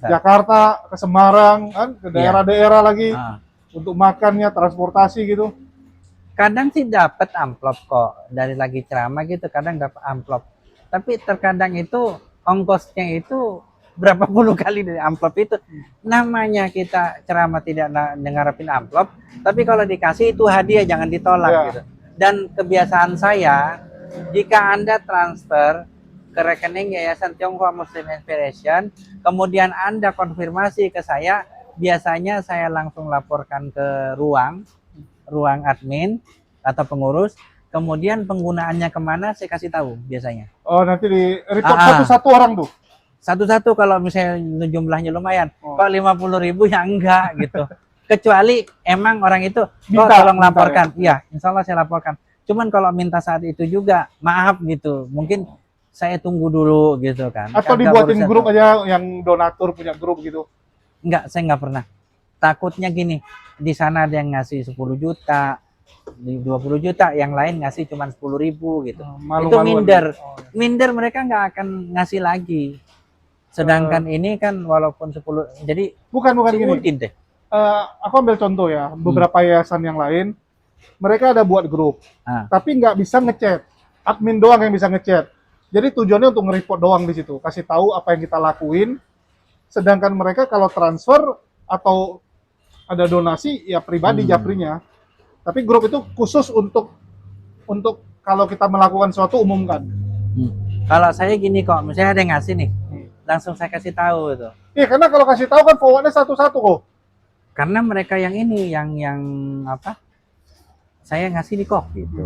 Jakarta ke Semarang kan, ke daerah-daerah lagi untuk makannya, transportasi gitu. Kadang sih dapat amplop kok dari lagi ceramah gitu, kadang dapat amplop. Tapi terkadang itu ongkosnya itu berapa puluh kali dari amplop itu. Namanya kita ceramah tidak ngarepin amplop, tapi kalau dikasih itu hadiah, jangan ditolak gitu. Dan kebiasaan saya, jika Anda transfer ke rekening Yayasan Tionghoa Muslim Inspiration, kemudian Anda konfirmasi ke saya, biasanya saya langsung laporkan ke ruang admin atau pengurus, kemudian penggunaannya kemana saya kasih tahu biasanya. Oh, nanti di report satu-satu orang tuh? Satu-satu kalau misalnya jumlahnya lumayan. Kok 50.000 ya enggak gitu. Kecuali emang orang itu, kok tolong laporkan. Iya, insya Allah saya laporkan. Cuman kalau minta saat itu juga, maaf gitu, mungkin saya tunggu dulu gitu kan. Atau dibuatin grup aja yang donatur punya grup gitu? Enggak, saya enggak pernah. Takutnya gini, di sana ada yang ngasih 10 juta, 20 juta, yang lain ngasih cuma 10.000 gitu. Itu minder. Minder, mereka nggak akan ngasih lagi. Sedangkan ini kan walaupun 10, jadi bukan gini. Deh. Aku ambil contoh ya, beberapa yayasan yang lain, mereka ada buat grup, tapi nggak bisa ngechat. Admin doang yang bisa ngechat. Jadi tujuannya untuk nge-report doang di situ, kasih tahu apa yang kita lakuin. Sedangkan mereka kalau transfer atau ada donasi ya pribadi japrinya. Tapi grup itu khusus untuk kalau kita melakukan sesuatu umumkan. Kalau saya gini kok, misalnya ada yang ngasih nih, langsung saya kasih tahu itu. Iya, karena kalau kasih tahu kan forwardnya satu-satu kok. Karena mereka yang ini, yang apa? Saya ngasih nih kok gitu.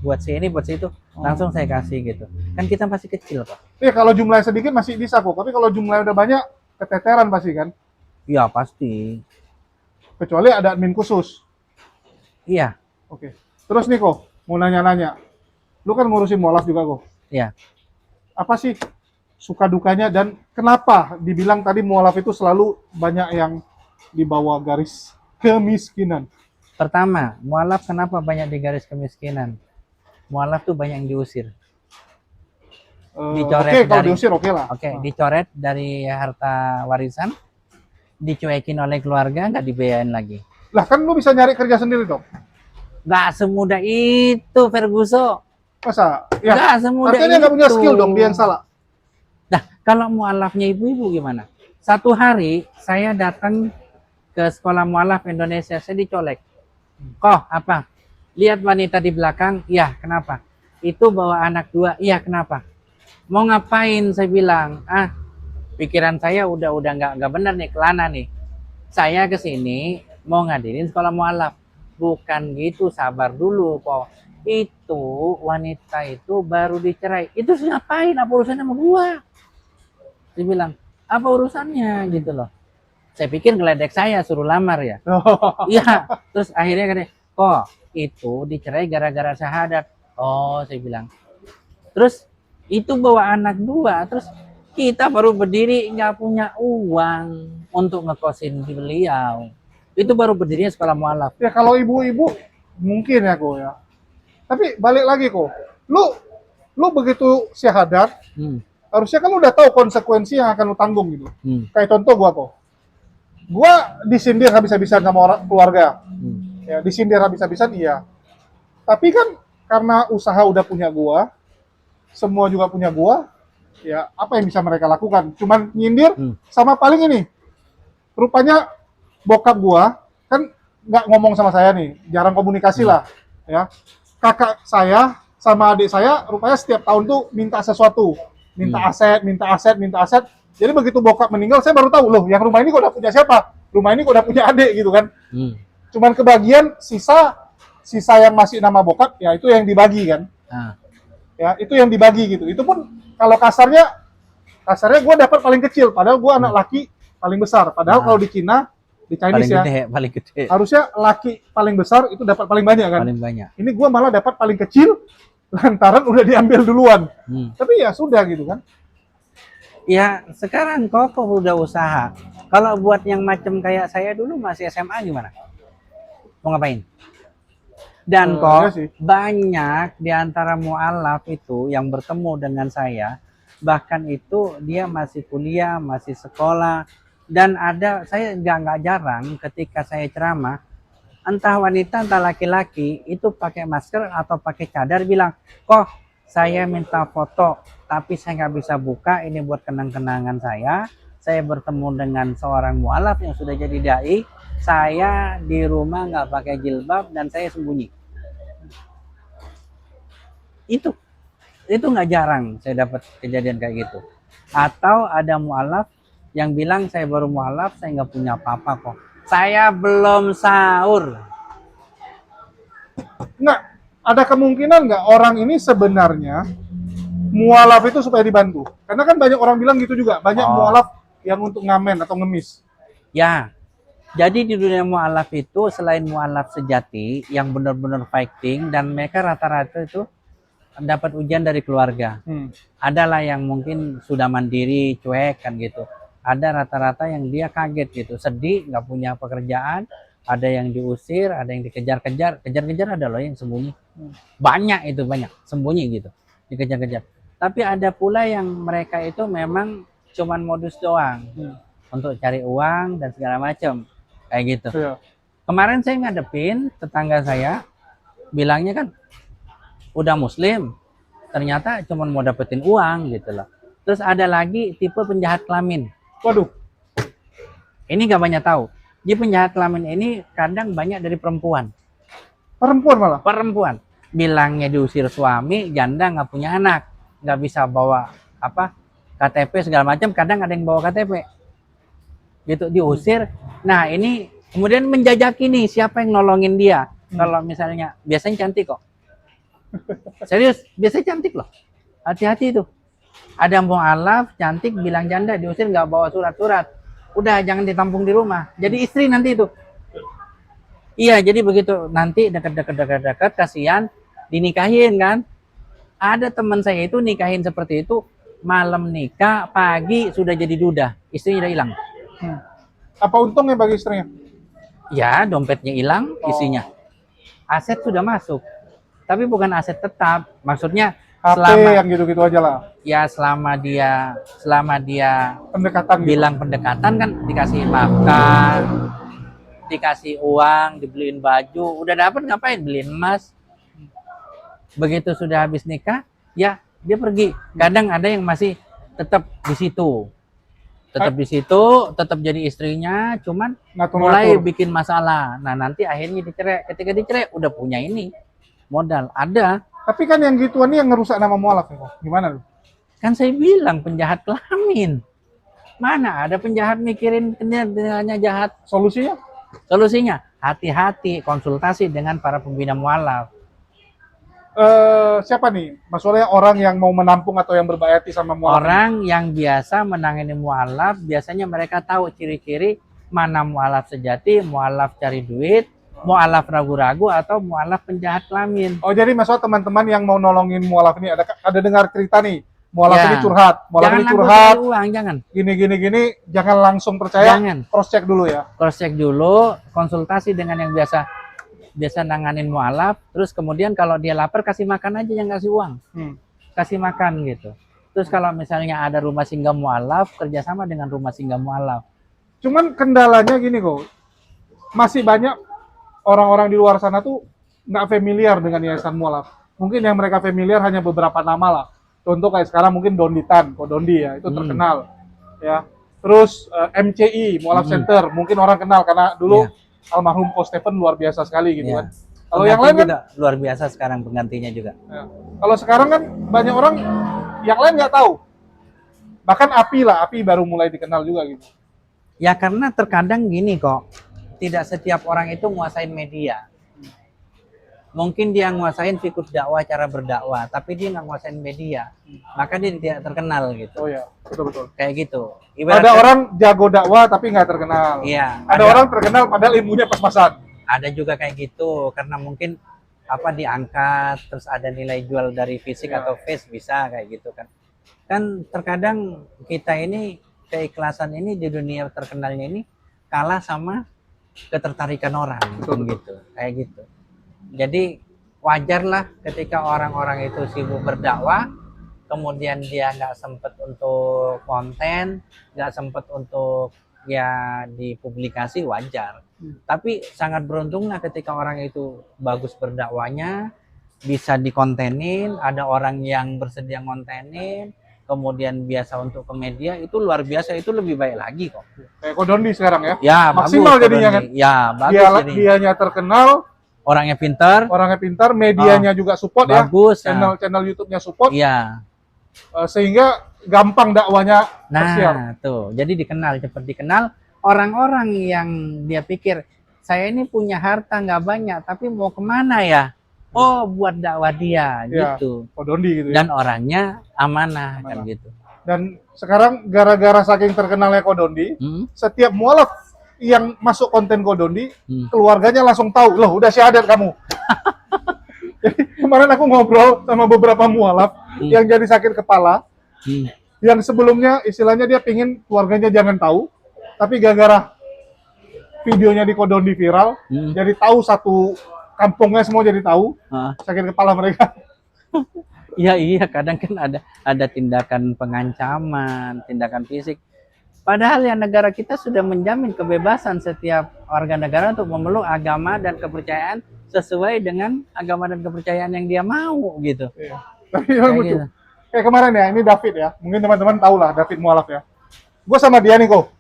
Buat si ini, buat si itu, langsung saya kasih gitu. Kan kita masih kecil kok. Iya, kalau jumlahnya sedikit masih bisa kok. Tapi kalau jumlahnya udah banyak, keteteran pasti kan? Iya, pasti. Kecuali ada admin khusus. Iya. Oke. Terus nih kok, mau nanya-nanya. Lu kan ngurusin mualaf juga kok. Iya. Apa sih suka dukanya dan kenapa dibilang tadi mualaf itu selalu banyak yang di bawah garis kemiskinan? Pertama, mualaf kenapa banyak di garis kemiskinan? Mualaf tuh banyak yang diusir. Oke, kalau diusir oke lah. Oke, dicoret dari harta warisan, dicuekin oleh keluarga, nggak dibiayain lagi. Lah kan lu bisa nyari kerja sendiri dong. Nggak semudah itu, Ferguson. Masa? Ya, Nggak semudah artinya dia nggak punya itu. skill dong, dia yang salah. Nah, kalau mualafnya ibu-ibu gimana? Satu hari saya datang ke sekolah mualaf Indonesia, saya dicolek. Kok apa? Lihat wanita di belakang, iya kenapa? Itu bawa anak 2, iya kenapa? Mau ngapain? Saya bilang, pikiran saya udah nggak benar nih, kelana nih. Saya ke sini mau ngadirin sekolah mualaf. Bukan gitu, sabar dulu kok. Itu wanita itu baru dicerai. Itu ngapain? Apa urusannya sama gua? Dia bilang, apa urusannya gitu loh. Saya pikir ngeledek saya, suruh lamar ya. Iya, terus akhirnya katanya, kok itu dicerai gara-gara syahadat. Oh, saya bilang. Terus itu bawa anak 2, terus kita baru berdiri nggak punya uang untuk ngekosin beliau. Itu baru berdirinya sekolah mualaf. Ya kalau ibu-ibu mungkin ya kok ya. Tapi balik lagi kok. Lu begitu syahadat, harusnya kan lu udah tahu konsekuensi yang akan lu tanggung gitu. Kayak contoh gua kok. Gua disindir habis-habisan sama orang keluarga. Ya, disindir habis-habisan iya. Tapi kan karena usaha udah punya gua, semua juga punya gua, ya apa yang bisa mereka lakukan? Cuman nyindir sama paling ini. Rupanya bokap gua kan nggak ngomong sama saya nih, jarang komunikasi lah, ya. Kakak saya sama adik saya rupanya setiap tahun tuh minta sesuatu, minta aset. Jadi begitu bokap meninggal, saya baru tahu loh, yang rumah ini kok udah punya siapa? Rumah ini kok udah punya adik gitu kan? Cuman kebagian sisa yang masih nama bokap, ya itu yang dibagi kan? Ya itu yang dibagi gitu. Itu pun kalau kasarnya gue dapat paling kecil, padahal gue anak laki paling besar. Padahal kalau di Cina, di Chinese paling gede. harusnya laki paling besar itu dapat paling banyak kan? Paling banyak. Ini gue malah dapat paling kecil, lantaran udah diambil duluan. Tapi ya sudah gitu kan? Ya sekarang kok udah usaha. Kalau buat yang macam kayak saya dulu masih SMA gimana? Mau ngapain? Dan kok iya sih. banyak di antara mualaf itu yang bertemu dengan saya, bahkan itu dia masih kuliah, masih sekolah, dan ada saya nggak jarang ketika saya ceramah, entah wanita entah laki-laki itu pakai masker atau pakai cadar bilang, kok saya minta foto tapi saya nggak bisa buka, ini buat kenang-kenangan saya bertemu dengan seorang mualaf yang sudah jadi dai, saya di rumah nggak pakai jilbab dan saya sembunyi. Itu nggak jarang saya dapat kejadian kayak gitu. Atau ada mualaf yang bilang saya baru mualaf, saya nggak punya apa-apa kok, saya belum sahur. Nggak, ada kemungkinan nggak orang ini sebenarnya mualaf itu supaya dibantu? Karena kan banyak orang bilang gitu juga, banyak mualaf yang untuk ngamen atau ngemis. Ya, jadi di dunia mualaf itu selain mualaf sejati yang benar-benar fighting, dan mereka rata-rata itu dapat ujian dari keluarga. Adalah yang mungkin sudah mandiri, cuek kan gitu. Ada rata-rata yang dia kaget gitu, sedih, nggak punya pekerjaan. Ada yang diusir, ada yang dikejar-kejar. Kejar-kejar ada loh yang sembunyi. Banyak itu, banyak. Sembunyi gitu, dikejar-kejar. Tapi ada pula yang mereka itu memang cuman modus doang. Untuk cari uang dan segala macam. Kayak gitu. Iya. Kemarin saya ngadepin tetangga saya, bilangnya kan udah muslim, ternyata cuma mau dapetin uang gitu loh. Terus ada lagi tipe penjahat kelamin. Waduh. Ini nggak banyak tahu. Jadi penjahat kelamin ini kadang banyak dari perempuan. Perempuan malah? Perempuan. Bilangnya diusir suami, janda nggak punya anak, nggak bisa bawa KTP segala macam. Kadang ada yang bawa KTP. Gitu diusir. Nah ini kemudian menjajaki nih siapa yang nolongin dia. Kalau misalnya biasanya cantik kok. Serius, biasanya cantik loh. Hati-hati itu. Ada mualaf cantik bilang janda, diusir nggak bawa surat-surat. Udah jangan ditampung di rumah. Jadi istri nanti itu. Iya, jadi begitu nanti dekat kasihan dinikahin kan. Ada teman saya itu nikahin seperti itu, malam nikah, pagi sudah jadi duda, istrinya udah hilang. Apa untungnya bagi istrinya? Ya, dompetnya hilang, isinya. Aset sudah masuk. Tapi bukan aset tetap, maksudnya HP yang gitu-gitu aja lah. Ya selama dia Pendekatan bilang gitu. pendekatan kan dikasih makan, dikasih uang, dibeliin baju, udah dapat ngapain? Beliin emas. Begitu sudah habis nikah, ya dia pergi. Kadang ada yang masih tetap di situ. Tetap di situ, tetap jadi istrinya, cuman mulai bikin masalah. Nah, nanti akhirnya dicerai. Ketika dicerai, udah punya ini modal. Ada. Tapi kan yang gituan ini yang ngerusak nama mualaf ya. Gimana tuh? Kan saya bilang penjahat kelamin. Mana ada penjahat mikirin nilainya jahat. Solusinya? Solusinya, hati-hati konsultasi dengan para pembina mualaf. Siapa nih? Maksudnya orang yang mau menampung atau yang berbayati sama mualaf? Orang yang biasa menangani mualaf, biasanya mereka tahu ciri-ciri mana mualaf sejati, mualaf cari duit, mualaf ragu-ragu, atau mualaf penjahat kelamin. Oh, jadi maksudnya teman-teman yang mau nolongin mualaf ini ada dengar cerita nih, mualaf ini curhat, mualaf ini curhat, uang, jangan. Gini, jangan langsung percaya, cross check dulu ya. Cross check dulu, konsultasi dengan yang biasa nanganin mualaf, terus kemudian kalau dia lapar kasih makan aja, yang kasih uang. Kasih makan gitu. Terus kalau misalnya ada rumah singgah mualaf, kerjasama dengan rumah singgah mualaf. Cuman kendalanya gini kok, masih banyak orang-orang di luar sana tuh nggak familiar dengan yayasan mualaf. Mungkin yang mereka familiar hanya beberapa nama lah. Contoh kayak sekarang mungkin Donditan, Dondi ya, itu terkenal. Ya. Terus MCI, Mualaf Center, mungkin orang kenal karena dulu almarhum Ko Stephen luar biasa sekali gitu kan. Kalau yang lain kan luar biasa sekarang penggantinya juga. Ya. Kalau sekarang kan banyak orang yang lain nggak tahu. Bahkan Api baru mulai dikenal juga gitu. Ya karena terkadang gini kok, tidak setiap orang itu nguasain media. Mungkin dia nguasain fikus dakwah, cara berdakwah, tapi dia nggak nguasain media. Maka dia tidak terkenal gitu. Oh ya, betul. Kayak gitu. Ada orang jago dakwah tapi nggak terkenal. Iya. Ada orang terkenal padahal ilmunya pas-pasan. Ada juga kayak gitu, karena mungkin diangkat, terus ada nilai jual dari fisik atau face, bisa kayak gitu kan. Kan terkadang kita ini, keikhlasan ini di dunia terkenalnya ini kalah sama ketertarikan orang. Betul. Gitu. Kayak gitu. Jadi wajarlah ketika orang-orang itu sibuk berdakwah, kemudian dia nggak sempet untuk konten, nggak sempet untuk ya dipublikasi, wajar. Tapi sangat beruntunglah ketika orang itu bagus berdakwanya, bisa dikontenin, ada orang yang bersedia ngontenin, kemudian biasa untuk ke media, itu luar biasa, itu lebih baik lagi kok. Kayak Ko Dondi sekarang ya? Ya, maksimal bagus, jadinya kan? Ya, bagus dianya terkenal, orangnya pintar, medianya juga support bagus, ya, channel YouTube-nya support, ya, sehingga gampang dakwanya tersiar. Nah, tuh, jadi cepat dikenal. Orang-orang yang dia pikir saya ini punya harta nggak banyak, tapi mau kemana ya? Oh, buat dakwah dia, gitu. Ko Dondi gitu ya. Dan orangnya amanah kan gitu. Dan sekarang gara-gara saking terkenalnya Ko Dondi, setiap mualaf yang masuk konten Ko Dondi, keluarganya langsung tahu, loh udah syahadat kamu. Jadi kemarin aku ngobrol sama beberapa mualaf yang jadi sakit kepala, yang sebelumnya istilahnya dia pingin keluarganya jangan tahu, tapi gara-gara videonya di Ko Dondi viral, jadi tahu satu kampungnya semua jadi tahu, sakit kepala mereka. Iya, kadang kan ada tindakan pengancaman, tindakan fisik. Padahal ya negara kita sudah menjamin kebebasan setiap warga negara untuk memeluk agama dan kepercayaan sesuai dengan agama dan kepercayaan yang dia mau gitu. Iya. Tapi lucu. Kayak kemarin ya, ini David ya. Mungkin teman-teman tahu lah David mualaf ya. Gue sama dia nih kok.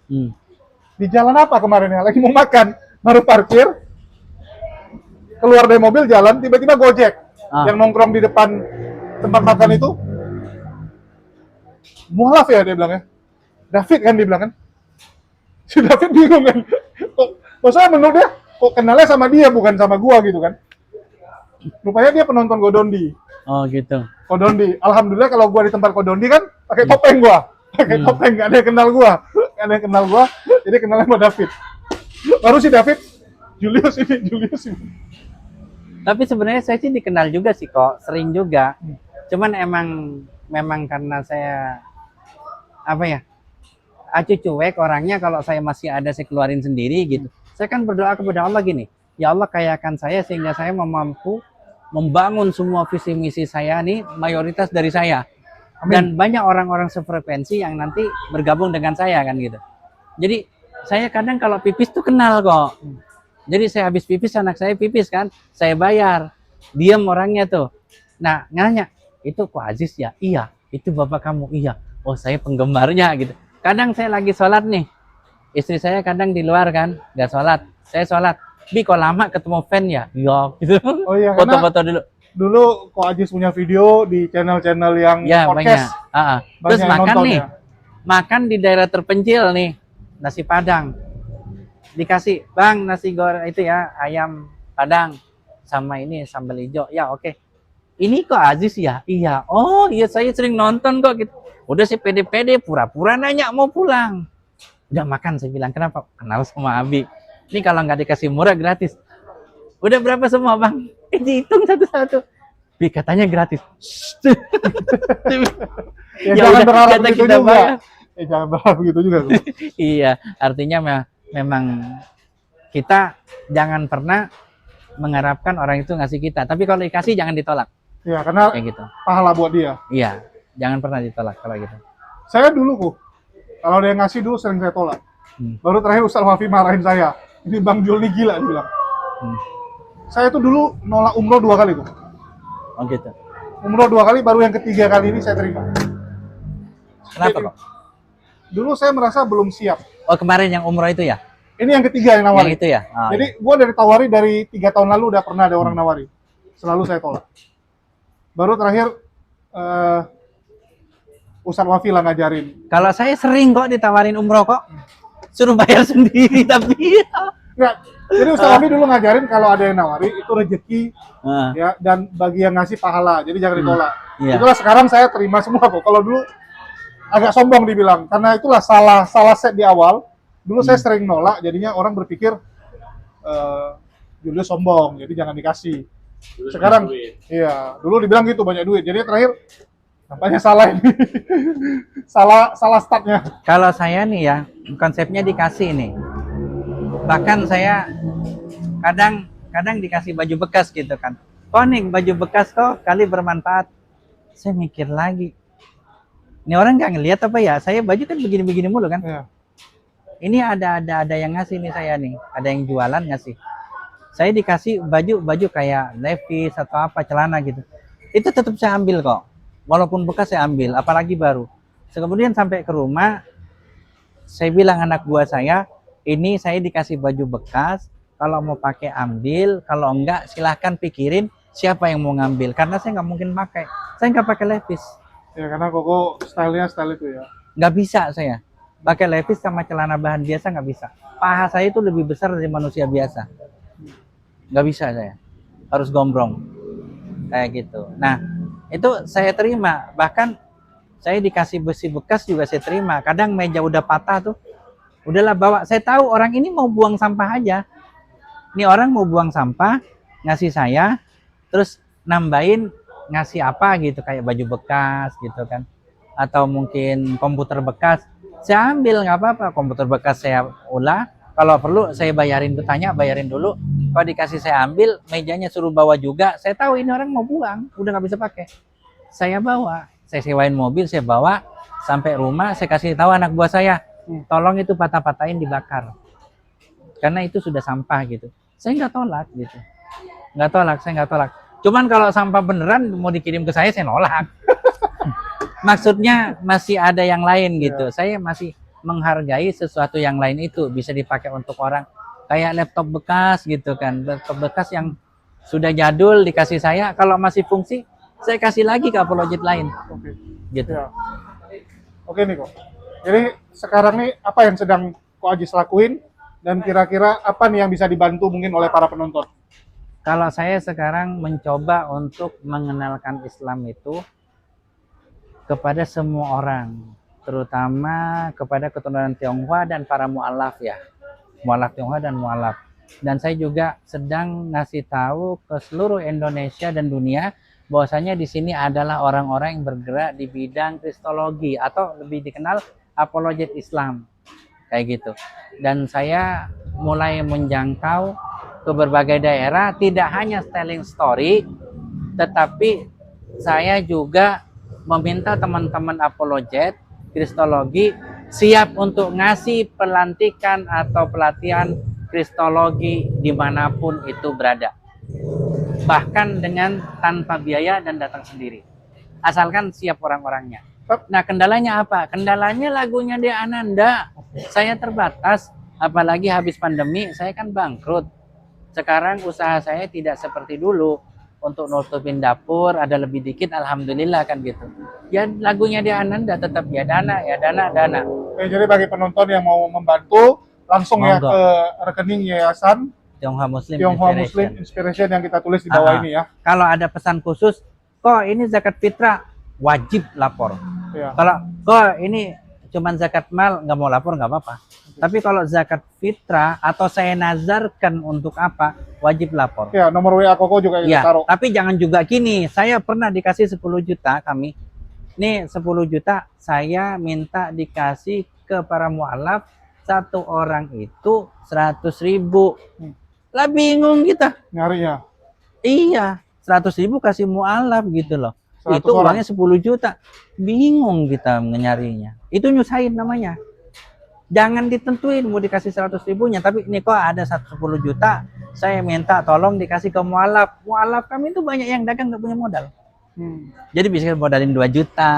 Di jalan apa kemarin ya? Lagi mau makan, baru parkir, keluar dari mobil jalan, tiba-tiba Gojek yang nongkrong di depan tempat makan itu. Mualaf ya dia bilang ya. David kan dia bilang kan. Si David bingung kan. Maksudnya menurut dia, kok kenalnya sama dia bukan sama gua gitu kan. Rupanya dia penonton Ko Dondi. Oh gitu. Ko Dondi. Alhamdulillah kalau gua di tempat Ko Dondi kan pakai topeng gua. Pakai topeng, nggak ada yang kenal gua. Nggak ada yang kenal gua, jadi kenalnya sama David. Baru si David, Julius ini. Tapi sebenarnya saya sih dikenal juga sih kok, sering juga. Cuman memang karena saya acuh cuek orangnya, kalau saya masih ada saya keluarin sendiri gitu. Saya kan berdoa kepada Allah gini, ya Allah kayakan saya sehingga saya mampu membangun semua visi misi saya nih, mayoritas dari saya. Amin. Dan banyak orang-orang sefrekuensi yang nanti bergabung dengan saya kan gitu. Jadi saya kadang kalau pipis tuh kenal kok. Jadi saya habis pipis, anak saya pipis kan, saya bayar. Diam orangnya tuh. Nah, nanya, itu kok Aziz ya? Iya. Itu bapak kamu? Iya. Oh, saya penggemarnya gitu. Kadang saya lagi sholat nih. Istri saya kadang di luar kan, nggak sholat. Saya sholat. Bi, kok lama ketemu fan ya? Iya, gitu. Oh iya, Foto-foto dulu. dulu kok Ajis punya video di channel-channel yang Ya, podcast. banyak. Terus Banyak yang makan nonton nih. ya. Makan di daerah terpencil nih. Nasi Padang. Dikasih, Bang, nasi goreng itu ya, ayam Padang. Sama ini, sambal hijau. Ya, oke. Ini kok Aziz ya? Iya. Oh, iya, saya sering nonton kok gitu. Udah sih pede-pede, pura-pura nanya mau pulang. Udah makan, saya bilang, kenapa? Kenal sama Abi. Ini kalau nggak dikasih murah, gratis. Udah berapa semua, Bang? Dihitung satu-satu. Bi, katanya gratis. Ya, Ya jangan udah, berharap kata begitu kita juga. bayar. Ya, jangan berharap begitu juga. Tuh. Iya, artinya memang kita jangan pernah mengharapkan orang itu ngasih kita. Tapi kalau dikasih jangan ditolak. Ya, karena Kayak gitu. pahala buat dia. Iya, jangan pernah ditolak kalau gitu. Saya dulu kok, kalau dia ngasih dulu sering saya tolak. Baru terakhir Ustaz Wafi marahin saya. Ini Bang Jul nih gila, dia bilang. Saya tuh dulu nolak umroh 2 kali tuh. Oh gitu. Umroh 2 kali, baru yang ketiga kali ini saya terima. Kenapa kok? Dulu saya merasa belum siap. Oh, kemarin yang umroh itu ya? Ini yang ketiga yang Yang nawari. itu ya? Oh, Jadi gua dari tawari dari 3 tahun lalu udah pernah ada orang nawari. Selalu saya tolak. Baru terakhir Ustaz Wafi lah ngajarin. kalau saya sering kok ditawarin umroh kok. Suruh bayar sendiri tapi. Enggak. Jadi Ustaz Wafi dulu ngajarin kalau ada yang nawari itu rezeki ya, dan bagi yang ngasih pahala. Jadi jangan ditolak. Iya. Itulah sekarang saya terima semua kok. Kalau dulu agak sombong dibilang karena itulah salah set di awal. Dulu saya sering nolak, jadinya orang berpikir Julius sombong, jadi jangan dikasih. Sekarang iya, dulu dibilang gitu banyak duit. Jadi terakhir nampaknya salah ini. salah startnya. Kalau saya nih ya, konsepnya dikasih nih. Bahkan saya kadang dikasih baju bekas gitu kan. Oh nih baju bekas kok kali bermanfaat. Saya mikir lagi. Ini orang nggak ngelihat apa ya? Saya baju kan begini-begini mulu kan. Iya. Ini ada yang ngasih nih saya nih. Ada yang jualan ngasih. Saya dikasih baju kayak Levi's atau apa celana gitu. Itu tetap saya ambil kok. Walaupun bekas saya ambil, apalagi baru. Kemudian sampai ke rumah, saya bilang anak buah saya, ini saya dikasih baju bekas, kalau mau pakai ambil, kalau enggak silahkan pikirin siapa yang mau ngambil. Karena saya nggak mungkin pakai. Saya nggak pakai Levi's. Ya karena Koko stylenya style itu ya. Nggak bisa saya. Pakai Levi's sama celana bahan biasa nggak bisa. Paha saya itu lebih besar dari manusia biasa. Nggak bisa saya. Harus gombrong. Kayak gitu. Nah, itu saya terima. Bahkan saya dikasih besi bekas juga saya terima. Kadang meja udah patah tuh. Udahlah bawa. Saya tahu orang ini mau buang sampah aja. Ini orang mau buang sampah, ngasih saya, terus nambahin ngasih apa gitu. Kayak baju bekas gitu kan. Atau mungkin komputer bekas. Saya ambil nggak apa-apa. Komputer bekas saya ulah. Kalau perlu saya bayarin, bertanya bayarin dulu. Kalau dikasih saya ambil, mejanya suruh bawa juga. Saya tahu ini orang mau buang, udah nggak bisa pakai. Saya bawa, saya sewain mobil, saya bawa sampai rumah. Saya kasih tahu anak buah saya, tolong itu patah-patahin dibakar. Karena itu sudah sampah gitu. Saya nggak tolak gitu, saya nggak tolak. Cuman kalau sampah beneran mau dikirim ke saya nolak. Maksudnya masih ada yang lain gitu. Saya masih menghargai sesuatu yang lain itu bisa dipakai untuk orang. Kayak laptop bekas gitu kan. Laptop bekas yang sudah jadul dikasih saya. Kalau masih fungsi, saya kasih lagi ke apologet lain. Oke. Gitu. Ya. Oke nih kok. Jadi sekarang nih apa yang sedang Ko Ajis lakuin? Dan kira-kira apa nih yang bisa dibantu mungkin oleh para penonton? Kalau saya sekarang mencoba untuk mengenalkan Islam itu kepada semua orang, terutama kepada keturunan Tionghoa dan para mu'alaf ya, mu'alaf Tionghoa dan mu'alaf. Dan saya juga sedang ngasih tahu ke seluruh Indonesia dan dunia bahwasanya di sini adalah orang-orang yang bergerak di bidang kristologi atau lebih dikenal apologet Islam, kayak gitu. Dan saya mulai menjangkau ke berbagai daerah, tidak hanya telling story, tetapi saya juga meminta teman-teman apologet kristologi siap untuk ngasih pelantikan atau pelatihan kristologi dimanapun itu berada. Bahkan dengan tanpa biaya dan datang sendiri. Asalkan siap orang-orangnya. Nah, kendalanya apa? Kendalanya lagunya Dea Ananda. Saya terbatas, apalagi habis pandemi, saya kan bangkrut. Sekarang usaha saya tidak seperti dulu. Untuk nutupin dapur ada lebih dikit, alhamdulillah kan gitu. Ya lagunya Dea Ananda tetap ya dana. Jadi bagi penonton yang mau membantu, langsung ya ke rekening Yayasan Tionghoa Muslim Inspiration yang kita tulis di bawah ini ya. Kalau ada pesan khusus, kok ini zakat fitrah, wajib lapor. Ya. Kalau kok ini cuman zakat mal, nggak mau lapor nggak apa-apa. Tapi kalau zakat fitrah atau saya nazarkan untuk apa, wajib lapor. Ya, nomor WA Koko juga kita taruh. Tapi jangan juga gini, saya pernah dikasih 10 juta kami. Nih 10 juta saya minta dikasih ke para mualaf, satu orang itu 100.000. Lah bingung kita. Nyarinya. Iya, 100.000 kasih mualaf gitu loh. Itu orang. uangnya 10 juta. Bingung kita nyarinya. Itu nyusahin namanya. Jangan ditentuin mau dikasih 100.000-nya, tapi ini kok ada 10 juta, saya minta tolong dikasih ke mualaf. Mualaf kami itu banyak yang dagang nggak punya modal. Jadi bisa modalin 2 juta,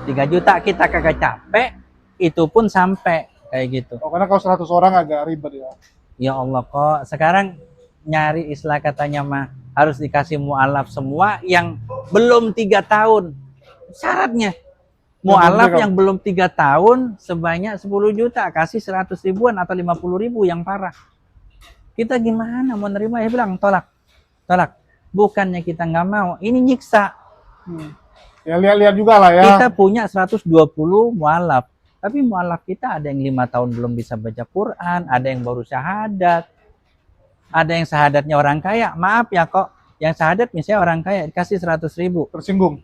3 juta, kita kagak capek, itu pun sampai kayak gitu. Oh, karena kalau 100 orang agak ribet ya. Ya Allah kok, sekarang nyari istilah katanya mah harus dikasih mualaf semua yang belum 3 tahun. Syaratnya. Mualaf yang belum 3 tahun sebanyak 10 juta, kasih 100 ribuan atau 50 ribu yang parah. Kita gimana mau nerima? Ya bilang tolak. Bukannya kita nggak mau, ini nyiksa. Ya lihat-lihat juga lah ya. Kita punya 120 mualaf, tapi mualaf kita ada yang 5 tahun belum bisa baca Quran, ada yang baru syahadat, ada yang syahadatnya orang kaya. Maaf ya kok, yang syahadat misalnya orang kaya dikasih 100 ribu. Tersinggung?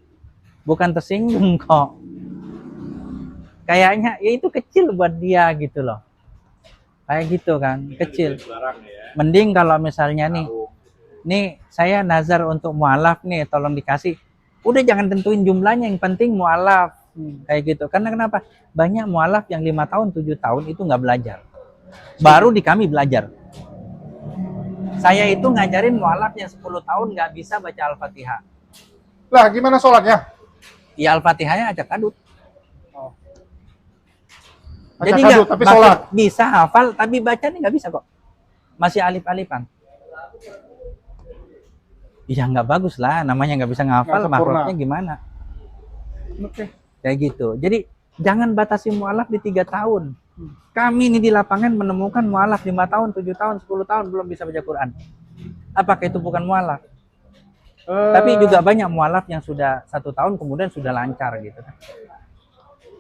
Bukan tersinggung kok. Kayaknya ya itu kecil buat dia gitu loh. Kayak gitu kan, kecil. Mending kalau misalnya nih saya nazar untuk mualaf nih, tolong dikasih. Udah jangan tentuin jumlahnya, yang penting mualaf. Kayak gitu. Karena kenapa? Banyak mualaf yang 5 tahun, 7 tahun itu nggak belajar. Baru di kami belajar. Saya itu ngajarin mualaf yang 10 tahun nggak bisa baca Al-Fatihah. Lah gimana sholatnya? Ya Al-Fatihahnya acak kadut. Jadi nggak tapi sholat bisa hafal, tapi bacanya nggak bisa kok. Masih alif-alifan. Ya nggak bagus lah, namanya nggak bisa ngafal, makhluknya gimana? Oke. Kayak gitu. Jadi jangan batasi mualaf di 3 tahun. Kami ini di lapangan menemukan mualaf 5 tahun, 7 tahun, 10 tahun belum bisa baca Quran. Apakah itu bukan mualaf? Tapi juga banyak mualaf yang sudah 1 tahun kemudian sudah lancar gitu.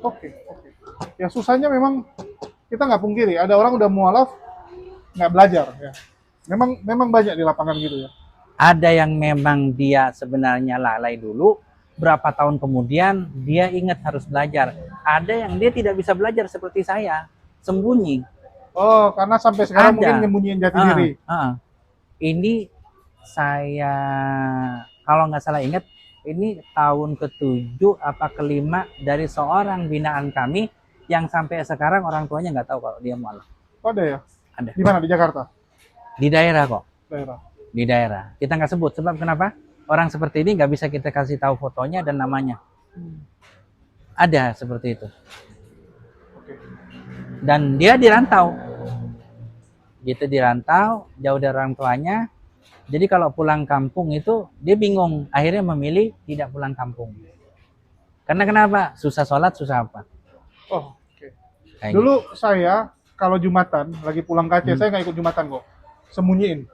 Oke. Ya susahnya memang kita nggak pungkiri, ada orang udah mualaf nggak belajar ya. Memang banyak di lapangan gitu ya. Ada yang memang dia sebenarnya lalai dulu, berapa tahun kemudian dia ingat harus belajar. Ada yang dia tidak bisa belajar seperti saya, sembunyi. Oh, karena sampai sekarang mungkin nyembunyiin jati diri. Ini saya kalau nggak salah ingat, ini tahun ke-7 apa ke-5 dari seorang binaan kami yang sampai sekarang orang tuanya nggak tahu kalau dia mualaf. Oh, ada ya? Ada. Di mana? Di Jakarta? Di daerah kok. Daerah. Di daerah. Kita nggak sebut. Sebab kenapa? Orang seperti ini nggak bisa kita kasih tahu fotonya dan namanya. Ada seperti itu. Dan dia dirantau. Gitu dirantau, jauh dari orang tuanya. Jadi kalau pulang kampung itu dia bingung. Akhirnya memilih tidak pulang kampung. Karena kenapa? Susah sholat, susah apa? Oh, oke. Dulu saya kalau Jumatan lagi pulang ke Aceh, saya nggak ikut Jumatan kok, sembunyiin.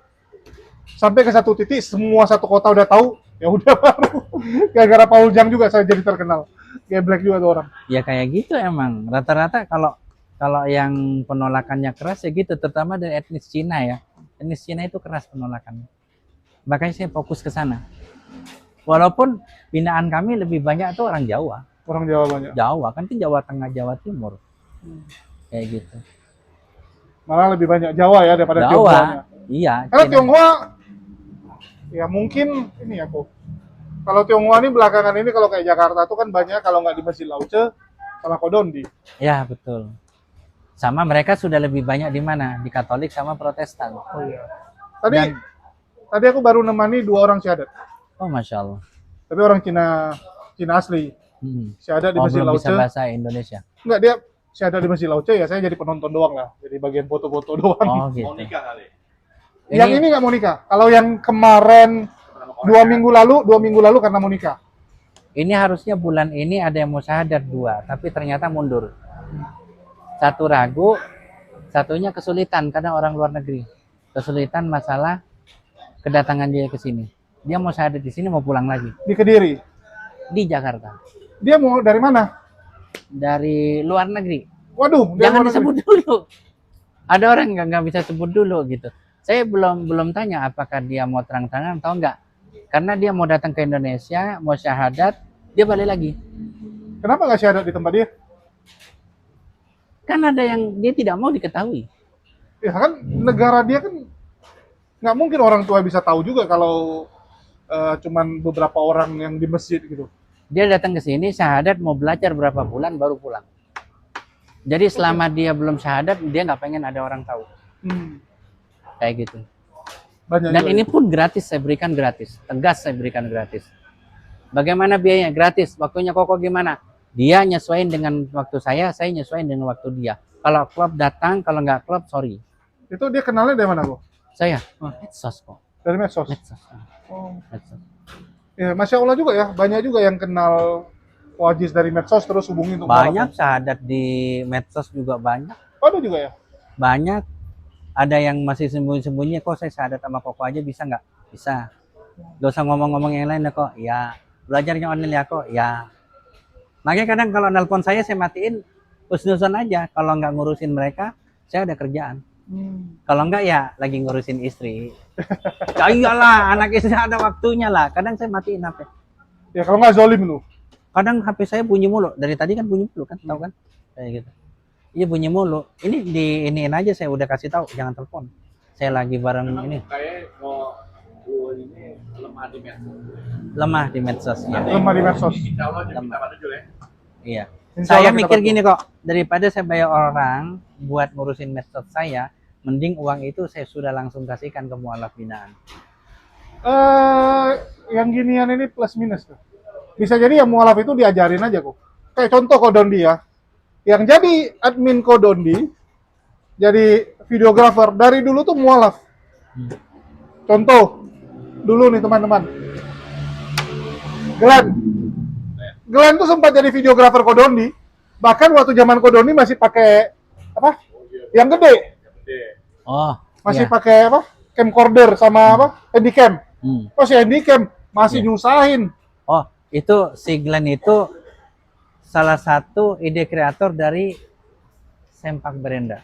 Sampai ke satu titik semua satu kota udah tahu, ya udah baru. Gara-gara Paul Jang juga saya jadi terkenal. Kayak Black juga tuh orang. Ya kayak gitu emang. Rata-rata kalau yang penolakannya keras ya gitu, terutama dari etnis Cina ya. Etnis Cina itu keras penolakannya. Makanya saya fokus ke sana. Walaupun binaan kami lebih banyak tuh orang Jawa. Orang Jawa banyak. Jawa kan itu Jawa Tengah, Jawa Timur. Kayak gitu. Malah lebih banyak Jawa ya daripada Tionghoa. Iya. Karena Tionghoa ya mungkin ini ya kok. Kalau Tionghoa ini belakangan ini kalau kayak Jakarta tuh kan banyak, kalau nggak di Masjid Lauce sama Kodondi. Ya betul. Sama mereka sudah lebih banyak di mana? Di Katolik sama Protestan. Oh iya. Tadi Dan- tadi aku baru nemani 2 orang syahadat. Oh, Masya Allah. Tapi orang Cina asli. Syahadat di Oh, Masjid belum bisa Lauce. bahasa Indonesia. Enggak, dia syahadat di Masjid Lauce, ya saya jadi penonton doang lah. Jadi bagian foto-foto doang. Oh, gitu. Yang ini nggak mau nikah. Kalau yang kemarin 2 minggu lalu karena mau nikah. Ini harusnya bulan ini ada yang mau syahadat 2, tapi ternyata mundur. Satu ragu, satunya kesulitan karena orang luar negeri. Kesulitan masalah kedatangan dia ke sini. Dia mau syahadat di sini, mau pulang lagi. Di Kediri. Di Jakarta. Dia mau dari mana? Dari luar negeri. Waduh, dia Jangan luar disebut negeri. dulu. Ada orang nggak bisa sebut dulu gitu. Saya belum tanya apakah dia mau terang-terangan atau enggak. Karena dia mau datang ke Indonesia, mau syahadat, dia balik lagi. Kenapa nggak syahadat di tempat dia? Kan ada yang dia tidak mau diketahui. Ya kan negara dia kan nggak mungkin orang tua bisa tahu juga kalau cuman beberapa orang yang di masjid gitu. Dia datang ke sini syahadat, mau belajar berapa bulan baru pulang. Jadi selama dia belum syahadat, dia nggak pengen ada orang tahu. Kayak gitu. Banyak Dan juga ini ya. pun gratis, saya berikan gratis. Tegas saya berikan gratis. Bagaimana biayanya? Gratis. Waktunya Koko gimana? Dia nyesuaiin dengan waktu saya nyesuaiin dengan waktu dia. Kalau klub datang, kalau nggak klub, sorry. Itu dia kenalnya dari mana kok? Saya, medsos kok. Dari medsos. Medsos. Oh. Medsos. Ya, Masya Allah juga ya, banyak juga yang kenal Wajiz dari medsos terus hubungi untuk Banyak syahadat di medsos juga banyak. Oh, ada juga ya? Banyak. Ada yang masih sembunyi-sembunyi, kok saya syahadat sama Koko aja bisa nggak? Bisa. Gak usah ngomong-ngomong yang lain ya kok. Ya. Belajarnya online ya kok. Ya. Makanya kadang kalau nelpon saya matiin husnuzon aja. Kalau nggak ngurusin mereka, saya ada kerjaan. Kalau nggak ya lagi ngurusin istri. Ya iyalah, anak istri ada waktunya lah. Kadang saya matiin HP. Ya kalau nggak zolim lu. Kadang HP saya bunyi mulu. Dari tadi kan bunyi mulu kan, tahu kan? Kayak gitu. Iya bunyi mulu. Ini iniin aja, saya udah kasih tahu, jangan telepon. Saya lagi bareng ini. Kayak mau ini lemah di medsos. Lemah di medsos ya. Lemah di medsos. Insya Allah jadi kita bantu ya. Iya. Insya Saya Allah kita mikir bantu. gini kok, daripada saya bayar orang buat ngurusin medsos saya, mending uang itu saya sudah langsung kasihkan ke mualaf binaan. Yang ginian ini plus minus tuh. Bisa jadi yang mualaf itu diajarin aja kok. Kayak contoh Kodondi ya. Yang jadi admin Kodondi, jadi videografer dari dulu tuh mualaf. Contoh, dulu nih teman-teman. Glenn tuh sempat jadi videografer Kodondi. Bahkan waktu zaman Kodondi masih pakai apa? Yang gede. Oh, Masih iya. pakai apa? Camcorder sama apa? Handycam. Masih handycam, masih Iya. nyusahin. Oh, itu si Glenn itu salah satu ide kreator dari Sempak Berenda.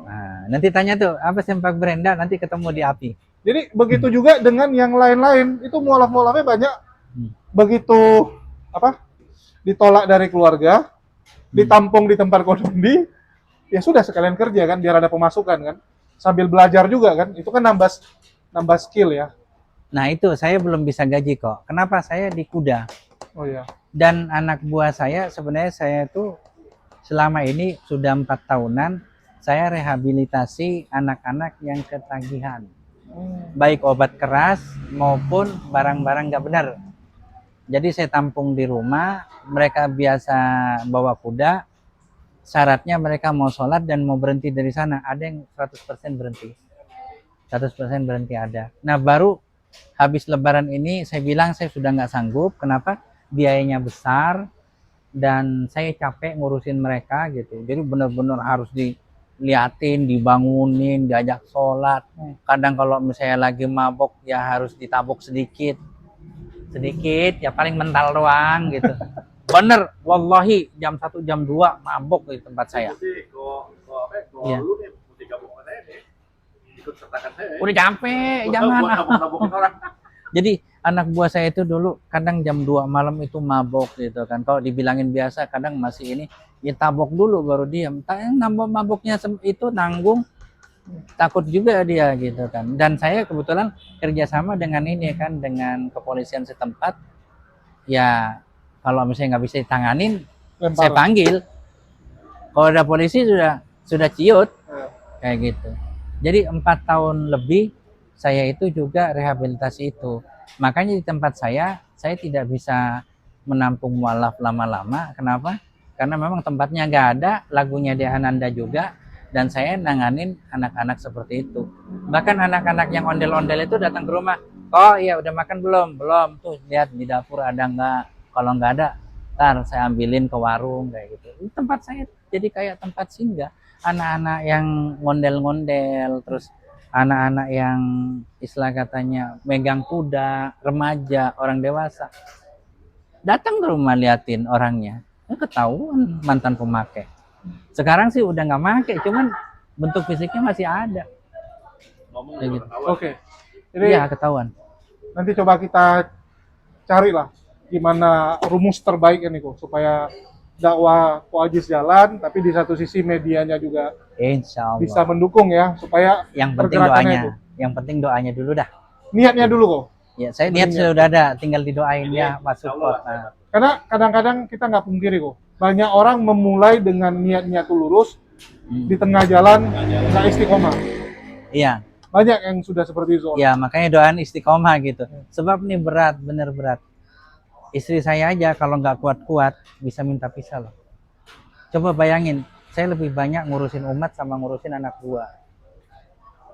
Nah, nanti tanya tuh, apa Sempak Berenda, nanti ketemu di API. Jadi begitu juga dengan yang lain-lain, itu mualaf-mualafnya banyak. Begitu apa? Ditolak dari keluarga, ditampung di tempat Kodondi, ya sudah sekalian kerja kan, biar ada pemasukan kan. Sambil belajar juga kan, itu kan nambah skill ya. Nah, itu saya belum bisa gaji kok. Kenapa? Saya di kuda. Oh iya. Dan anak buah saya, sebenarnya saya tuh selama ini sudah 4 tahunan, saya rehabilitasi anak-anak yang ketagihan. Baik obat keras maupun barang-barang nggak benar. Jadi saya tampung di rumah, mereka biasa bawa kuda, syaratnya mereka mau sholat dan mau berhenti dari sana. Ada yang 100% berhenti. 100% berhenti ada. Nah baru habis lebaran ini saya bilang saya sudah nggak sanggup. Kenapa? Biayanya besar dan saya capek ngurusin mereka gitu. Jadi benar-benar harus diliatin, dibangunin, diajak sholat. Kadang kalau misalnya lagi mabok ya harus ditabok sedikit ya paling mental doang gitu. Bener, wallahi jam 1 jam 2 mabok di tempat saya. Jadi kalau Iya. lu nih mesti gabung sama saya nih. Ikut sertakan saya. Udah capek, jangan. Buat nabung-nabungin orang. Jadi anak buah saya itu dulu kadang jam 2 malam itu mabok gitu kan. Kalau dibilangin biasa kadang masih ini, ya tabok dulu baru diam. Nambah maboknya itu nanggung, takut juga dia gitu kan. Dan saya kebetulan kerjasama dengan ini kan, dengan kepolisian setempat. Ya kalau misalnya nggak bisa ditanganin, saya Lempar. panggil. Kalau ada polisi sudah sudah ciut Ya. kayak gitu. Jadi 4 tahun lebih saya itu juga rehabilitasi itu. Makanya di tempat saya tidak bisa menampung mualaf lama-lama. Kenapa? Karena memang tempatnya nggak ada, lagunya di Ananda juga, dan saya nanganin anak-anak seperti itu. Bahkan anak-anak yang ondel-ondel itu datang ke rumah, oh iya udah makan belum? Belum, tuh lihat di dapur ada nggak? Kalau nggak ada, ntar saya ambilin ke warung kayak gitu. Ini tempat saya jadi kayak tempat singgah. Anak-anak yang ngondel-ngondel, terus anak-anak yang istilah katanya megang kuda, remaja, orang dewasa datang ke rumah liatin orangnya, ketahuan mantan pemakai. Sekarang sih udah nggak make, cuman bentuk fisiknya masih ada. Ngomong Kayak juga gitu. ketahuan. Oke. Jadi Iya ketahuan. nanti coba kita carilah gimana rumus terbaik ini kok supaya dakwah Ko Ajis jalan, tapi di satu sisi medianya juga Insya Allah. bisa mendukung ya supaya Yang penting pergerakannya doanya, itu. yang penting doanya dulu dah. Niatnya dulu kok. Ya saya lihat sudah ada, tinggal didoain ya masuk support. Nah, Karena kadang-kadang kita nggak pungkiri kok, banyak orang memulai dengan niat-niat lurus, di tengah jalan nggak istiqomah. iya, Banyak yang sudah seperti itu. ya makanya doain istiqomah gitu. Sebab ini berat, bener berat. Istri saya aja kalau nggak kuat-kuat bisa minta pisah loh. Coba bayangin, saya lebih banyak ngurusin umat sama ngurusin anak buah.